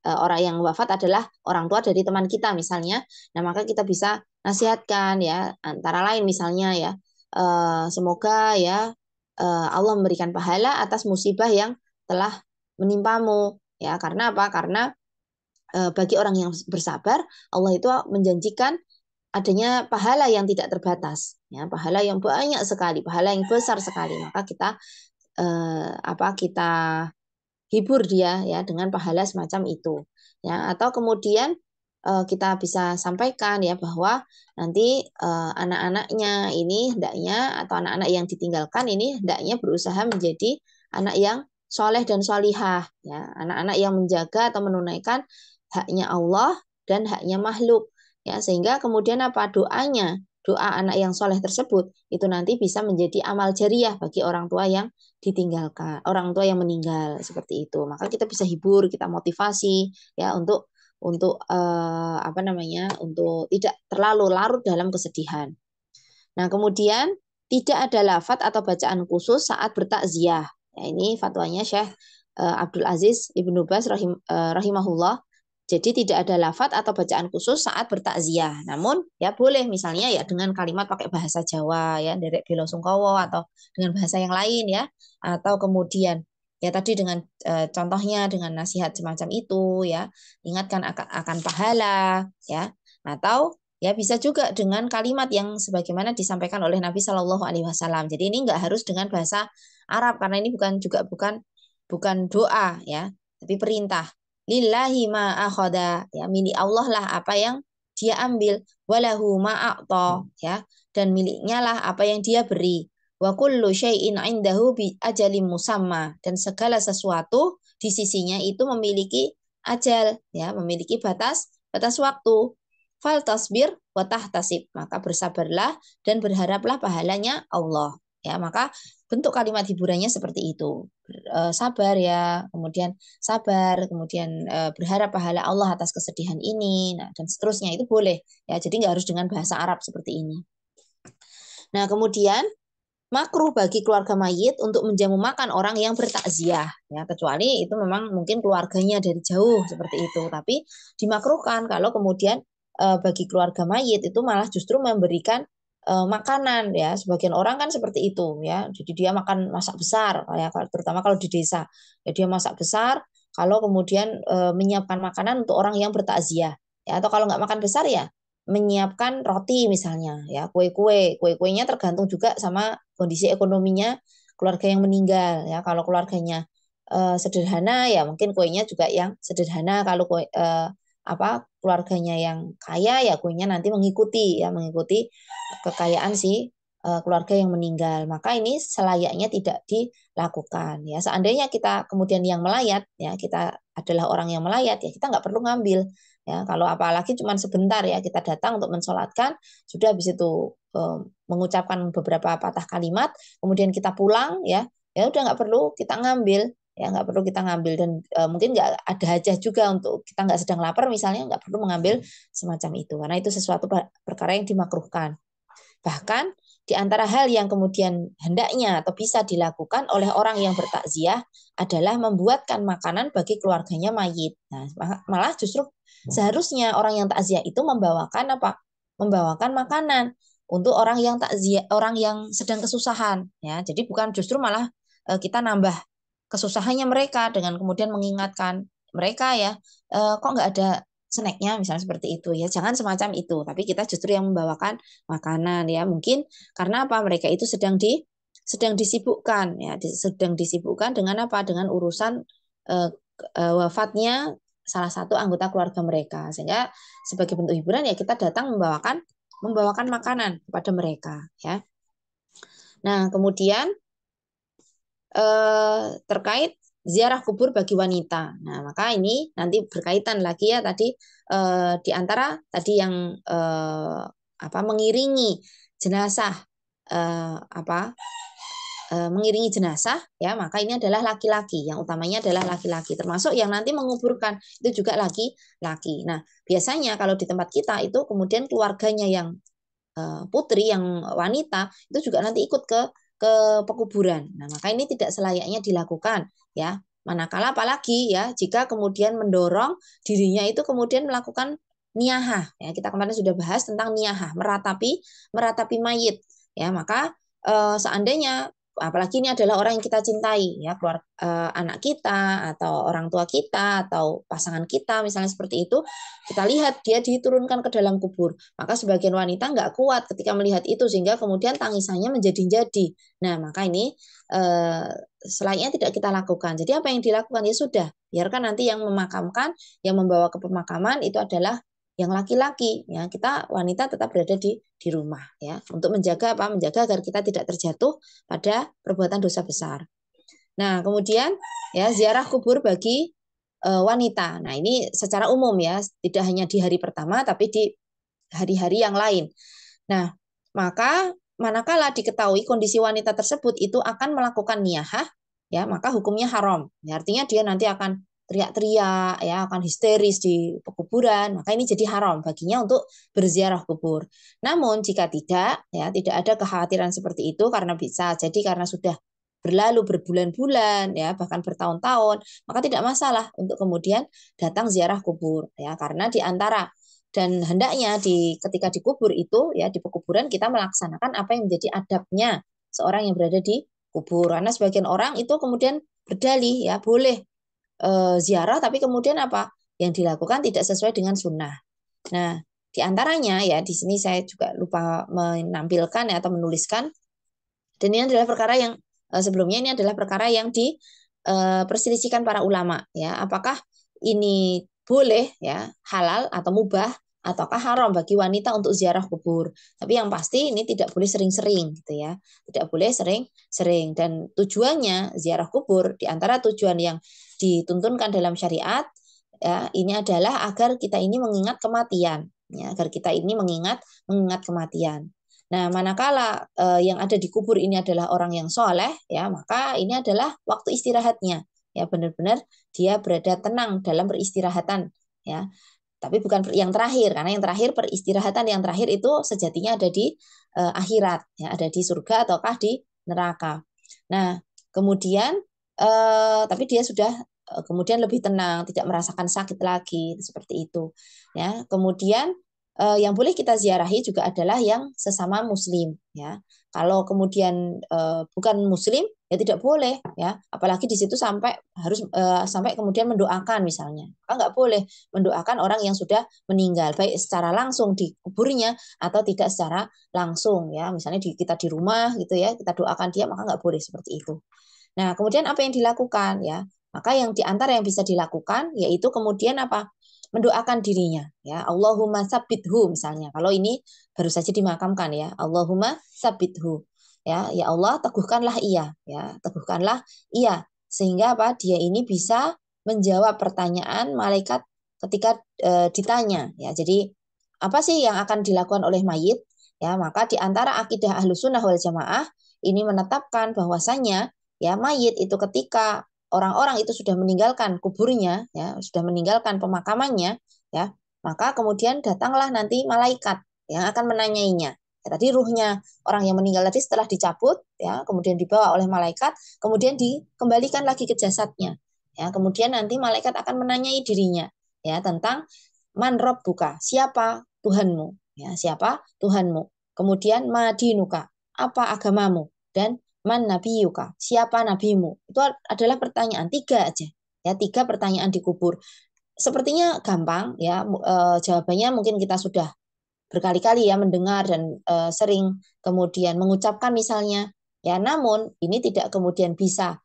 orang yang wafat adalah orang tua dari teman kita misalnya. Nah, maka kita bisa nasihatkan, ya, antara lain misalnya, ya, semoga, ya, Allah memberikan pahala atas musibah yang telah menimpamu, ya, karena apa? Karena bagi orang yang bersabar, Allah itu menjanjikan adanya pahala yang tidak terbatas, ya, pahala yang banyak sekali, pahala yang besar sekali. Maka kita kita hibur dia, ya, dengan pahala semacam itu, ya. Atau kemudian kita bisa sampaikan, ya, bahwa nanti anak-anaknya ini hendaknya atau anak-anak yang ditinggalkan ini hendaknya berusaha menjadi anak yang soleh dan solihah, ya, anak-anak yang menjaga atau menunaikan haknya Allah dan haknya makhluk, ya, sehingga kemudian apa doa anak yang soleh tersebut itu nanti bisa menjadi amal jariah bagi orang tua yang ditinggalkan, orang tua yang meninggal seperti itu. Maka kita bisa hibur, kita motivasi ya untuk apa namanya? Untuk tidak terlalu larut dalam kesedihan. Nah, kemudian tidak ada lafadz atau bacaan khusus saat bertakziah. Ya, ini fatwanya Syekh Abdul Aziz Ibnu Baz rahimahullah. Jadi tidak ada lafadz atau bacaan khusus saat bertakziah. Namun ya boleh misalnya ya dengan kalimat pakai bahasa Jawa ya, derek bela sungkawa atau dengan bahasa yang lain ya. Atau kemudian ya tadi dengan contohnya dengan nasihat semacam itu ya, ingatkan akan pahala ya. Atau ya bisa juga dengan kalimat yang sebagaimana disampaikan oleh Nabi Shallallahu Alaihi Wasallam. Jadi ini nggak harus dengan bahasa Arab karena ini bukan doa ya, tapi perintah. Lillahi ma akhada, ya milik Allah lah apa yang dia ambil, walahu ma a'ta, ya, dan miliknya lah apa yang dia beri. Wa kullu syai'in 'indahu bi ajalin musamma, dan segala sesuatu di sisinya itu memiliki ajal, ya, memiliki batas waktu. Fal tasbir wa tahtasib, maka bersabarlah dan berharaplah pahalanya Allah. Ya, maka bentuk kalimat hiburannya seperti itu. Sabar ya, kemudian sabar, kemudian berharap pahala Allah atas kesedihan ini, nah, dan seterusnya itu boleh ya. Jadi nggak harus dengan bahasa Arab seperti ini. Nah, kemudian makruh bagi keluarga mayit untuk menjamu makan orang yang bertakziah ya, kecuali itu memang mungkin keluarganya dari jauh seperti itu, tapi dimakruhkan kalau kemudian bagi keluarga mayit itu malah justru memberikan makanan ya. Sebagian orang kan seperti itu ya, jadi dia masak besar ya, terutama kalau di desa ya, dia masak besar kalau kemudian menyiapkan makanan untuk orang yang bertakziah ya, atau kalau nggak makan besar ya menyiapkan roti misalnya ya, kue-kuenya tergantung juga sama kondisi ekonominya keluarga yang meninggal ya. Kalau keluarganya sederhana ya mungkin kuenya juga yang sederhana. Kalau keluarganya yang kaya ya kuenya nanti mengikuti kekayaan si keluarga yang meninggal. Maka ini selayaknya tidak dilakukan ya. Seandainya kita kemudian yang melayat ya, kita adalah orang yang melayat ya, kita nggak perlu ngambil ya. Kalau apalagi cuma sebentar ya, kita datang untuk mensolatkan, sudah habis itu mengucapkan beberapa patah kalimat, kemudian kita pulang ya, ya udah nggak perlu kita ngambil ya, nggak perlu kita ngambil. Dan mungkin nggak ada hajat juga, untuk kita nggak sedang lapar misalnya, nggak perlu mengambil semacam itu karena itu sesuatu perkara yang dimakruhkan. Bahkan di antara hal yang kemudian hendaknya atau bisa dilakukan oleh orang yang bertakziah adalah membuatkan makanan bagi keluarganya mayit. Nah, malah justru seharusnya orang yang takziah itu membawakan apa? Membawakan makanan untuk orang yang takziah, orang yang sedang kesusahan ya. Jadi bukan justru malah kita nambah kesusahannya mereka dengan kemudian mengingatkan mereka ya, kok nggak ada snacknya misalnya seperti itu ya. Jangan semacam itu, tapi kita justru yang membawakan makanan ya. Mungkin karena apa, mereka itu sedang disibukkan ya, sedang disibukkan dengan apa, dengan urusan wafatnya salah satu anggota keluarga mereka, sehingga sebagai bentuk hiburan ya kita datang membawakan makanan kepada mereka ya. Nah, kemudian terkait ziarah kubur bagi wanita. Nah, maka ini nanti berkaitan lagi ya tadi di antara tadi yang mengiringi jenazah mengiringi jenazah ya, maka ini adalah laki-laki, yang utamanya adalah laki-laki, termasuk yang nanti menguburkan itu juga laki-laki. Nah, biasanya kalau di tempat kita itu kemudian keluarganya yang putri, yang wanita itu juga nanti ikut ke pekuburan. Nah, maka ini tidak selayaknya dilakukan ya. Manakala apalagi ya jika kemudian mendorong dirinya itu kemudian melakukan niyahah ya. Kita kemarin sudah bahas tentang niyahah, meratapi mayit ya. Maka seandainya apalagi ini adalah orang yang kita cintai ya, anak kita atau orang tua kita atau pasangan kita misalnya seperti itu, kita lihat dia diturunkan ke dalam kubur, maka sebagian wanita nggak kuat ketika melihat itu sehingga kemudian tangisannya menjadi-jadi. Nah, maka ini selainnya tidak kita lakukan. Jadi apa yang dilakukan ya sudah, biarkan nanti yang memakamkan, yang membawa ke pemakaman itu adalah yang laki-laki ya. Kita wanita tetap berada di rumah ya, untuk menjaga agar kita tidak terjatuh pada perbuatan dosa besar. Nah, kemudian ya ziarah kubur bagi wanita. Nah, ini secara umum ya, tidak hanya di hari pertama tapi di hari-hari yang lain. Nah, maka manakala diketahui kondisi wanita tersebut itu akan melakukan niyahah, ya maka hukumnya haram. Ya, artinya dia nanti akan teriak-teriak, ya akan histeris di pekuburan, maka ini jadi haram baginya untuk berziarah kubur. Namun jika tidak, ya tidak ada kekhawatiran seperti itu karena bisa jadi karena sudah berlalu berbulan-bulan, ya bahkan bertahun-tahun, maka tidak masalah untuk kemudian datang ziarah kubur, ya karena di antara dan hendaknya ketika dikubur itu, ya di pekuburan kita melaksanakan apa yang menjadi adabnya seorang yang berada di kubur. Karena sebagian orang itu kemudian berdalih, ya boleh ziarah, tapi kemudian apa yang dilakukan tidak sesuai dengan sunnah. Nah, di antaranya ya di sini saya juga lupa menampilkan ya, atau menuliskan, dan ini adalah perkara yang sebelumnya ini adalah perkara yang diperselisihkan para ulama, ya apakah ini boleh, ya halal atau mubah, ataukah haram bagi wanita untuk ziarah kubur. Tapi yang pasti ini tidak boleh sering-sering gitu ya. Tidak boleh sering-sering, dan tujuannya ziarah kubur di antara tujuan yang dituntunkan dalam syariat, ya ini adalah agar kita ini mengingat kematian, ya agar kita ini mengingat kematian. Nah, manakala yang ada di kubur ini adalah orang yang soleh, ya maka ini adalah waktu istirahatnya, ya benar-benar dia berada tenang dalam peristirahatan, ya. Tapi bukan yang terakhir, karena yang terakhir peristirahatan yang terakhir itu sejatinya ada di akhirat, ya ada di surga ataukah di neraka. Nah, kemudian tapi dia sudah kemudian lebih tenang, tidak merasakan sakit lagi, seperti itu, ya. Kemudian yang boleh kita ziarahi juga adalah yang sesama muslim, ya. Kalau kemudian bukan muslim ya tidak boleh, ya. Apalagi di situ sampai harus sampai kemudian mendoakan misalnya. Maka nggak boleh mendoakan orang yang sudah meninggal, baik secara langsung di kuburnya atau tidak secara langsung, ya. Misalnya kita di rumah gitu ya, kita doakan dia, maka nggak boleh seperti itu. Nah, kemudian apa yang dilakukan, ya? Maka yang diantara yang bisa dilakukan yaitu kemudian apa? Mendoakan dirinya, ya. Allahumma sabithu misalnya. Kalau ini baru saja dimakamkan, ya. Allahumma sabithu. Ya Allah, teguhkanlah ia, ya. Teguhkanlah ia sehingga apa? Dia ini bisa menjawab pertanyaan malaikat ketika ditanya, ya. Jadi apa sih yang akan dilakukan oleh mayit? Ya, maka di antara akidah Ahlussunnah wal Jamaah ini menetapkan bahwasanya, ya mayit itu ketika orang-orang itu sudah meninggalkan kuburnya, ya sudah meninggalkan pemakamannya, ya maka kemudian datanglah nanti malaikat yang akan menanyainya. Ya, tadi ruhnya orang yang meninggal tadi setelah dicabut, ya kemudian dibawa oleh malaikat, kemudian dikembalikan lagi ke jasadnya, ya kemudian nanti malaikat akan menanyai dirinya, ya tentang man rabbuka, siapa Tuhanmu, ya siapa Tuhanmu, kemudian madinuka, apa agamamu, dan man nabiyuka, siapa nabimu. Itu adalah pertanyaan tiga aja, ya tiga pertanyaan dikubur. Sepertinya gampang, ya jawabannya mungkin kita sudah berkali-kali ya mendengar dan sering kemudian mengucapkan misalnya, ya namun ini tidak kemudian bisa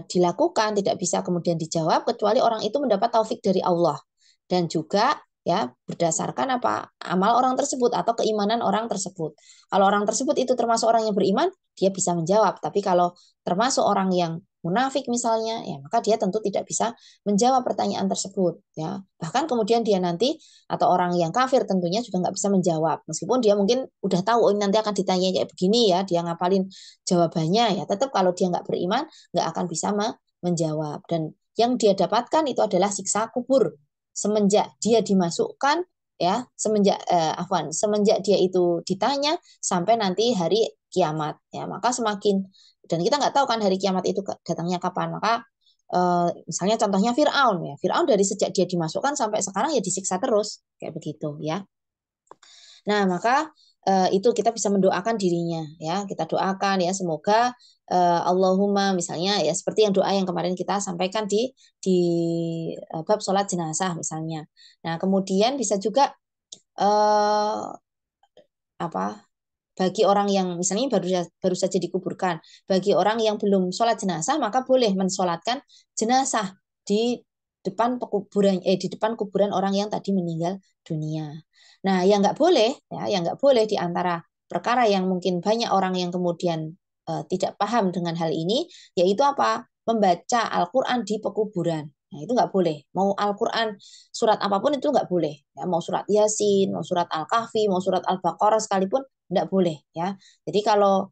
dilakukan, tidak bisa kemudian dijawab kecuali orang itu mendapat taufik dari Allah, dan juga ya berdasarkan apa amal orang tersebut atau keimanan orang tersebut. Kalau orang tersebut itu termasuk orang yang beriman, dia bisa menjawab. Tapi kalau termasuk orang yang munafik misalnya, ya maka dia tentu tidak bisa menjawab pertanyaan tersebut, ya. Bahkan kemudian dia nanti, atau orang yang kafir tentunya juga nggak bisa menjawab, meskipun dia mungkin udah tahu oh ini nanti akan ditanya kayak begini, ya dia ngapalin jawabannya, ya tetap kalau dia nggak beriman nggak akan bisa menjawab, dan yang dia dapatkan itu adalah siksa kubur semenjak dia dimasukkan, ya semenjak dia itu ditanya sampai nanti hari kiamat, ya maka semakin, dan kita nggak tahu kan hari kiamat itu datangnya kapan, maka misalnya contohnya Firaun, ya Firaun dari sejak dia dimasukkan sampai sekarang ya disiksa terus kayak begitu, ya. Nah, maka itu kita bisa mendoakan dirinya, ya. Kita doakan ya semoga Allahumma misalnya ya seperti yang doa yang kemarin kita sampaikan di bab sholat jenazah misalnya. Nah, kemudian bisa juga eh, apa bagi orang yang misalnya baru saja dikuburkan, bagi orang yang belum sholat jenazah maka boleh mensolatkan jenazah di depan pekuburan di depan kuburan orang yang tadi meninggal dunia. Nah, yang nggak boleh, ya, yang nggak boleh di antara perkara yang mungkin banyak orang yang kemudian tidak paham dengan hal ini, yaitu apa? Membaca Al-Quran di pekuburan. Nah, itu nggak boleh. Mau Al-Quran, surat apapun itu nggak boleh. Ya, mau surat Yasin, mau surat Al-Kahfi, mau surat Al-Baqarah sekalipun nggak boleh. Ya, jadi kalau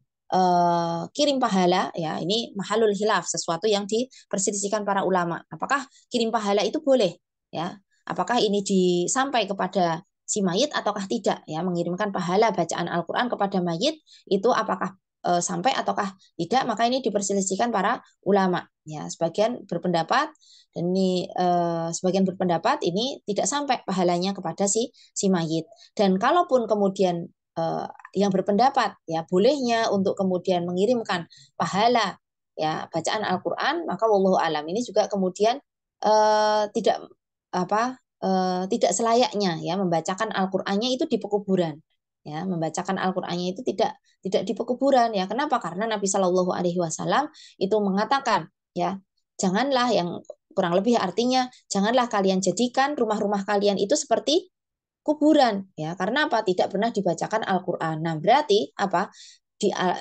kirim pahala, ya ini mahalul hilaf, sesuatu yang diperselisihkan para ulama. Apakah kirim pahala itu boleh? Ya, apakah ini disampai kepada si mayit ataukah tidak? Ya, mengirimkan pahala bacaan Al-Quran kepada mayit itu apakah sampai ataukah tidak? Maka ini diperselisihkan para ulama. Ya, sebagian berpendapat dan ini sebagian berpendapat ini tidak sampai pahalanya kepada si mayit. Dan kalaupun kemudian yang berpendapat ya bolehnya untuk kemudian mengirimkan pahala ya bacaan Al-Qur'an, maka wallahu alam ini juga kemudian tidak apa tidak selayaknya ya membacakan Al-Qur'annya itu di pekuburan. Ya, membacakan Al-Qur'annya itu tidak di pekuburan ya. Kenapa? Karena Nabi Shallallahu alaihi wasallam itu mengatakan ya, janganlah yang kurang lebih artinya janganlah kalian jadikan rumah-rumah kalian itu seperti kuburan ya karena apa tidak pernah dibacakan Al-Qur'an. Nah, berarti apa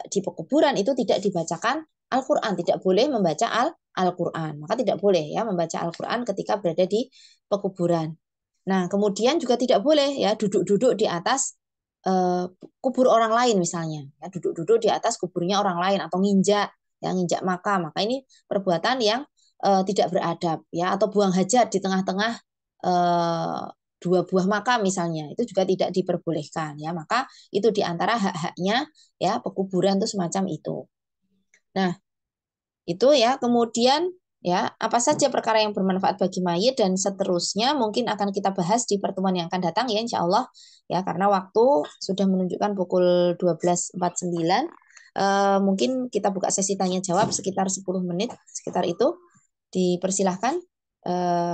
di pekuburan itu tidak dibacakan Al-Qur'an, tidak boleh membaca Al-Qur'an. Maka tidak boleh ya membaca Al-Qur'an ketika berada di pekuburan. Nah, kemudian juga tidak boleh ya duduk-duduk di atas kubur orang lain misalnya, ya duduk-duduk di atas kuburnya orang lain atau nginjak ya nginjak makam. Maka ini perbuatan yang tidak beradab ya atau buang hajat di tengah-tengah eh, dua buah makam misalnya itu juga tidak diperbolehkan ya maka itu diantara hak-haknya ya pekuburan itu semacam itu. Nah itu ya kemudian ya apa saja perkara yang bermanfaat bagi mayit dan seterusnya mungkin akan kita bahas di pertemuan yang akan datang ya insya Allah ya karena waktu sudah menunjukkan pukul 12.49. Mungkin kita buka sesi tanya jawab sekitar 10 menit sekitar itu dipersilahkan.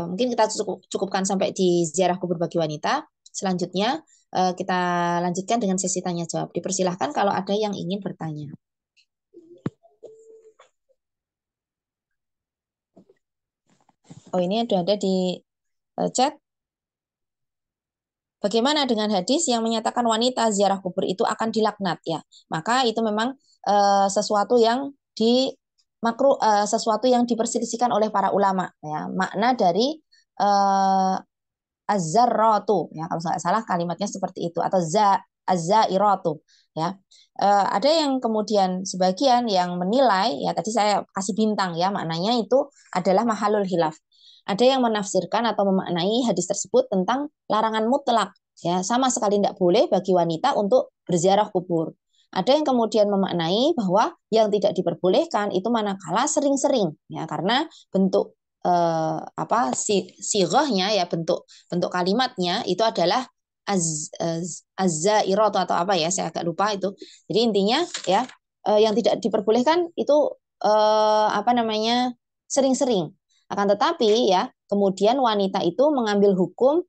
Mungkin kita cukupkan sampai di ziarah kubur bagi wanita. Selanjutnya kita lanjutkan dengan sesi tanya jawab. Dipersilahkan kalau ada yang ingin bertanya. Oh ini ada di chat. Bagaimana dengan hadis yang menyatakan wanita ziarah kubur itu akan dilaknat ya? Maka itu memang sesuatu yang sesuatu yang diperselisihkan oleh para ulama ya. Makna dari az-zarratu ya kalau nggak salah kalimatnya seperti itu atau az-zairatu ya. Ada yang kemudian sebagian yang menilai ya tadi saya kasih bintang ya maknanya itu adalah mahalul hilaf. Ada yang menafsirkan atau memaknai hadis tersebut tentang larangan mutlak ya sama sekali tidak boleh bagi wanita untuk berziarah kubur. Ada yang kemudian memaknai bahwa yang tidak diperbolehkan itu manakala sering-sering ya karena bentuk sighahnya ya bentuk bentuk kalimatnya itu adalah az-zairah atau apa ya saya agak lupa itu. Jadi intinya ya yang tidak diperbolehkan itu apa namanya sering-sering. Akan tetapi ya kemudian wanita itu mengambil hukum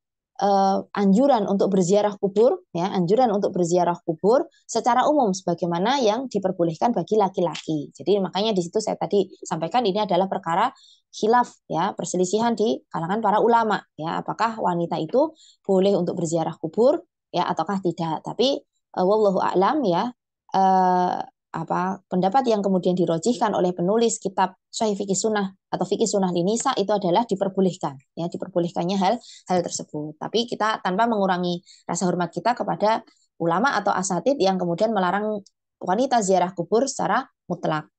anjuran untuk berziarah kubur ya anjuran untuk berziarah kubur secara umum sebagaimana yang diperbolehkan bagi laki-laki. Jadi makanya di situ saya tadi sampaikan ini adalah perkara khilaf ya perselisihan di kalangan para ulama ya apakah wanita itu boleh untuk berziarah kubur ya ataukah tidak. Tapi wallahu a'lam ya apa pendapat yang kemudian dirojihkan oleh penulis kitab Sahih Fikih Sunnah atau Fikih Sunnah di Nisa itu adalah diperbolehkan ya diperbolehkannya hal tersebut tapi kita tanpa mengurangi rasa hormat kita kepada ulama atau asatid yang kemudian melarang wanita ziarah kubur secara mutlak.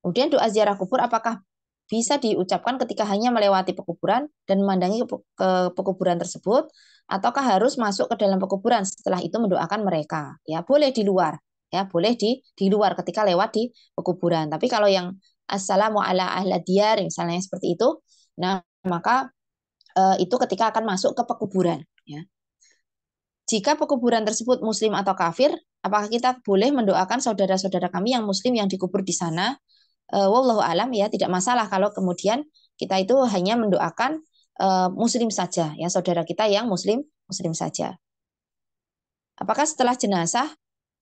Kemudian doa ziarah kubur apakah bisa diucapkan ketika hanya melewati pekuburan dan memandangi ke pekuburan tersebut ataukah harus masuk ke dalam pekuburan setelah itu mendoakan mereka ya boleh di luar ya boleh di luar ketika lewat di pekuburan tapi kalau yang assalamu ala ahla diyar misalnya seperti itu nah maka itu ketika akan masuk ke pekuburan ya jika pekuburan tersebut muslim atau kafir apakah kita boleh mendoakan saudara-saudara kami yang muslim yang dikubur di sana wallahu alam ya tidak masalah kalau kemudian kita itu hanya mendoakan muslim saja ya saudara kita yang muslim saja. Apakah setelah jenazah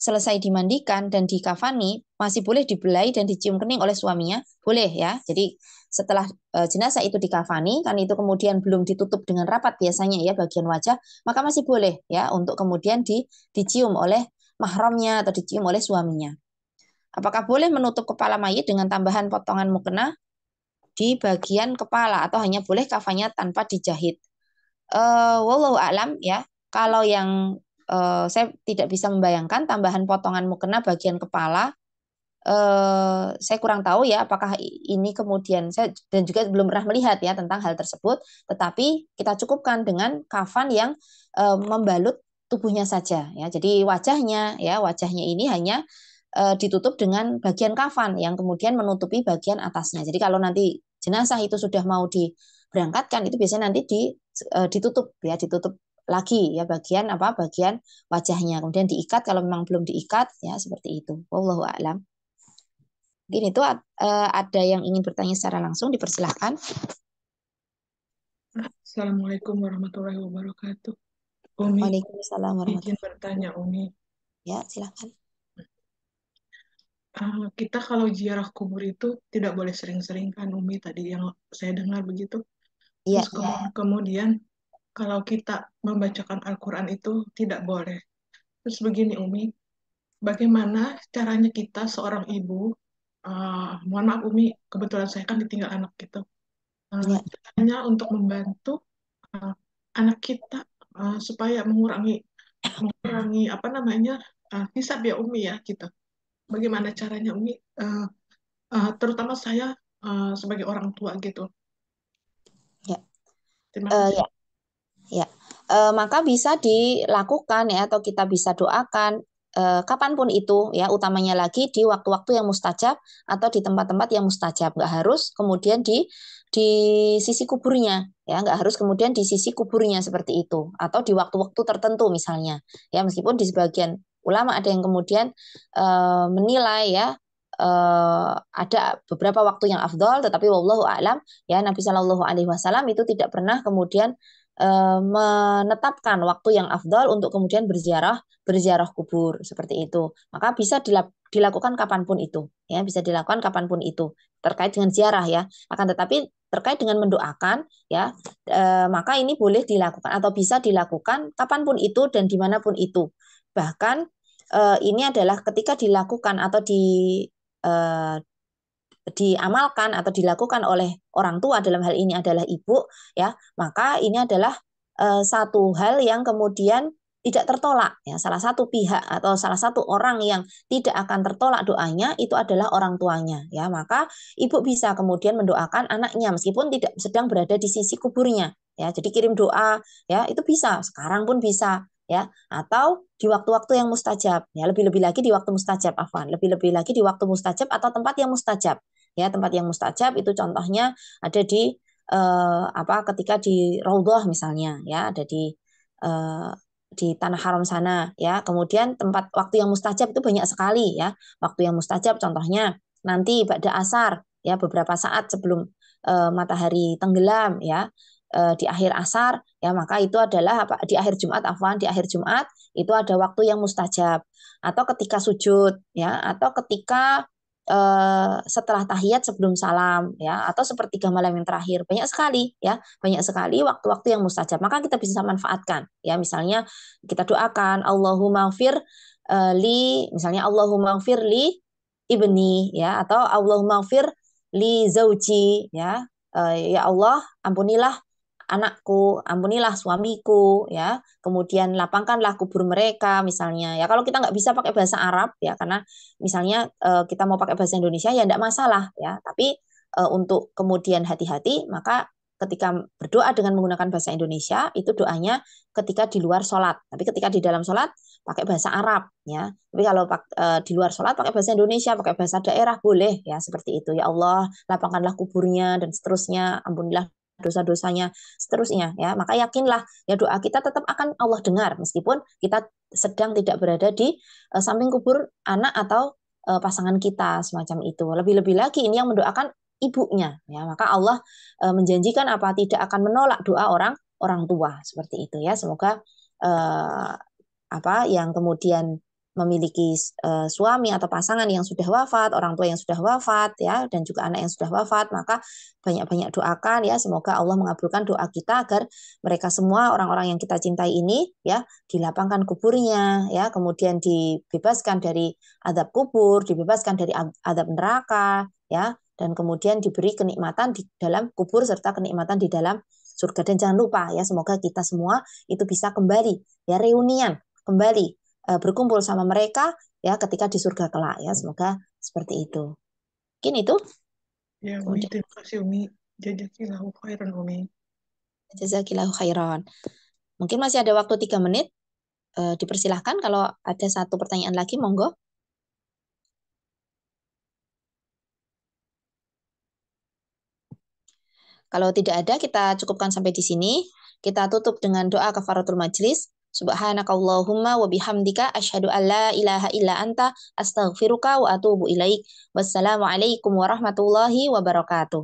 selesai dimandikan dan dikafani masih boleh dibelai dan dicium kening oleh suaminya? Boleh ya. Jadi setelah jenazah itu dikafani kan itu kemudian belum ditutup dengan rapat biasanya ya bagian wajah, maka masih boleh ya untuk kemudian dicium oleh mahramnya atau dicium oleh suaminya. Apakah boleh menutup kepala mayit dengan tambahan potongan mukena? di bagian kepala atau hanya boleh kafannya tanpa dijahit. Wallahu a'lam ya. Kalau yang saya tidak bisa membayangkan tambahan potongan mukena bagian kepala, saya kurang tahu ya apakah ini kemudian saya dan juga belum pernah melihat ya tentang hal tersebut. Tetapi kita cukupkan dengan kafan yang membalut tubuhnya saja ya. Jadi wajahnya ini hanya ditutup dengan bagian kafan yang kemudian menutupi bagian atasnya. Jadi kalau nanti jenazah itu sudah mau diberangkatkan itu biasanya nanti ditutup ya, ditutup lagi ya bagian wajahnya. Kemudian diikat kalau memang belum diikat ya seperti itu. Wallahu a'lam. Mungkin itu ada yang ingin bertanya secara langsung dipersilahkan. Assalamualaikum warahmatullahi wabarakatuh. Umi, Waalaikumsalam izin warahmatullahi bertanya, Umi. wabarakatuh. Ya, silakan. Kita kalau ziarah kubur itu tidak boleh sering-sering kan, Umi? Tadi yang saya dengar begitu. Iya, Terus kemudian kalau kita membacakan Al-Quran itu tidak boleh. Terus begini, Umi, bagaimana caranya kita seorang ibu, mohon maaf Umi, kebetulan saya kan ditinggal anak gitu, iya, caranya untuk membantu uh, anak kita supaya mengurangi mengurangi apa namanya hisab ya Umi ya gitu. Bagaimana caranya Umi, terutama saya sebagai orang tua gitu. iya. Terima kasih. Ya, ya. Maka bisa dilakukan ya atau kita bisa doakan kapanpun itu ya, utamanya lagi di waktu-waktu yang mustajab atau di tempat-tempat yang mustajab. Nggak harus kemudian di sisi kuburnya ya, nggak harus kemudian di sisi kuburnya seperti itu atau di waktu-waktu tertentu misalnya ya, meskipun di sebagian ulama ada yang kemudian menilai ya ada beberapa waktu yang afdol, tetapi wallahu a'lam ya, Nabi Shallallahu Alaihi Wasallam itu tidak pernah kemudian menetapkan waktu yang afdal untuk kemudian berziarah kubur seperti itu. Maka bisa dilakukan kapanpun itu, ya bisa dilakukan kapanpun itu terkait dengan ziarah ya. Akan tetapi terkait dengan mendoakan ya, maka ini boleh dilakukan atau bisa dilakukan kapanpun itu dan dimanapun itu. Bahkan ini adalah ketika dilakukan atau eh, diamalkan atau dilakukan oleh orang tua, dalam hal ini adalah ibu ya, maka ini adalah satu hal yang kemudian tidak tertolak ya. Salah satu pihak atau salah satu orang yang tidak akan tertolak doanya itu adalah orang tuanya ya, maka ibu bisa kemudian mendoakan anaknya meskipun tidak sedang berada di sisi kuburnya ya. Jadi kirim doa ya, itu bisa sekarang pun bisa ya, atau di waktu-waktu yang mustajab ya, lebih-lebih lagi di waktu mustajab, afwan, lebih-lebih lagi di waktu mustajab atau tempat yang mustajab ya. Tempat yang mustajab itu contohnya ada ketika di Raudhah misalnya ya, ada eh, di tanah haram sana ya. Kemudian tempat waktu yang mustajab itu banyak sekali ya. Waktu yang mustajab contohnya nanti ba'da asar ya, beberapa saat sebelum matahari tenggelam ya, di akhir asar ya, maka itu adalah di akhir Jumat, afwan, di akhir Jumat itu ada waktu yang mustajab, atau ketika sujud ya, atau ketika setelah tahiyat sebelum salam ya, atau sepertiga malam yang terakhir. Banyak sekali ya, banyak sekali waktu-waktu yang mustajab, maka kita bisa manfaatkan ya. Misalnya kita doakan Allahumma fir li, misalnya Allahumma fir li ibni ya, atau Allahumma fir li zauji ya. Ya Allah ampunilah anakku, ampunilah suamiku ya, kemudian lapangkanlah kubur mereka misalnya ya. Kalau kita nggak bisa pakai bahasa Arab ya, karena misalnya kita mau pakai bahasa Indonesia ya enggak masalah ya, tapi untuk kemudian hati-hati, maka ketika berdoa dengan menggunakan bahasa Indonesia itu doanya ketika di luar sholat, tapi ketika di dalam sholat pakai bahasa Arab ya. Tapi kalau di luar sholat pakai bahasa Indonesia, pakai bahasa daerah boleh ya, seperti itu. Ya Allah lapangkanlah kuburnya dan seterusnya, ampunilah dosa-dosanya seterusnya ya. Maka yakinlah ya, doa kita tetap akan Allah dengar meskipun kita sedang tidak berada di samping kubur anak atau pasangan kita semacam itu. Lebih-lebih lagi ini yang mendoakan ibunya ya, maka Allah menjanjikan apa, tidak akan menolak doa orang orang tua seperti itu ya. Semoga eh, yang kemudian memiliki suami atau pasangan yang sudah wafat, orang tua yang sudah wafat ya, dan juga anak yang sudah wafat, maka banyak-banyak doakan ya, semoga Allah mengabulkan doa kita agar mereka semua orang-orang yang kita cintai ini ya dilapangkan kuburnya ya, kemudian dibebaskan dari azab kubur, dibebaskan dari azab neraka ya, dan kemudian diberi kenikmatan di dalam kubur serta kenikmatan di dalam surga. Dan jangan lupa ya, semoga kita semua itu bisa kembali ya, reunian kembali, berkumpul sama mereka ya ketika di surga kelak ya, semoga seperti itu. Mungkin itu. Ya, Umi, Kemudian terima kasih Umi. Jazakillahu khairan Umi. jazakillahu khairan. Mungkin masih ada waktu 3 menit. Dipersilahkan kalau ada satu pertanyaan lagi, monggo. Kalau tidak ada, kita cukupkan sampai di sini. Kita tutup dengan doa kafaratul majlis. Subhanakallahumma wa bihamdika asyhadu an la ilaha illa anta astaghfiruka wa atubu ilaik. Wassalamualaikum warahmatullahi wabarakatuh.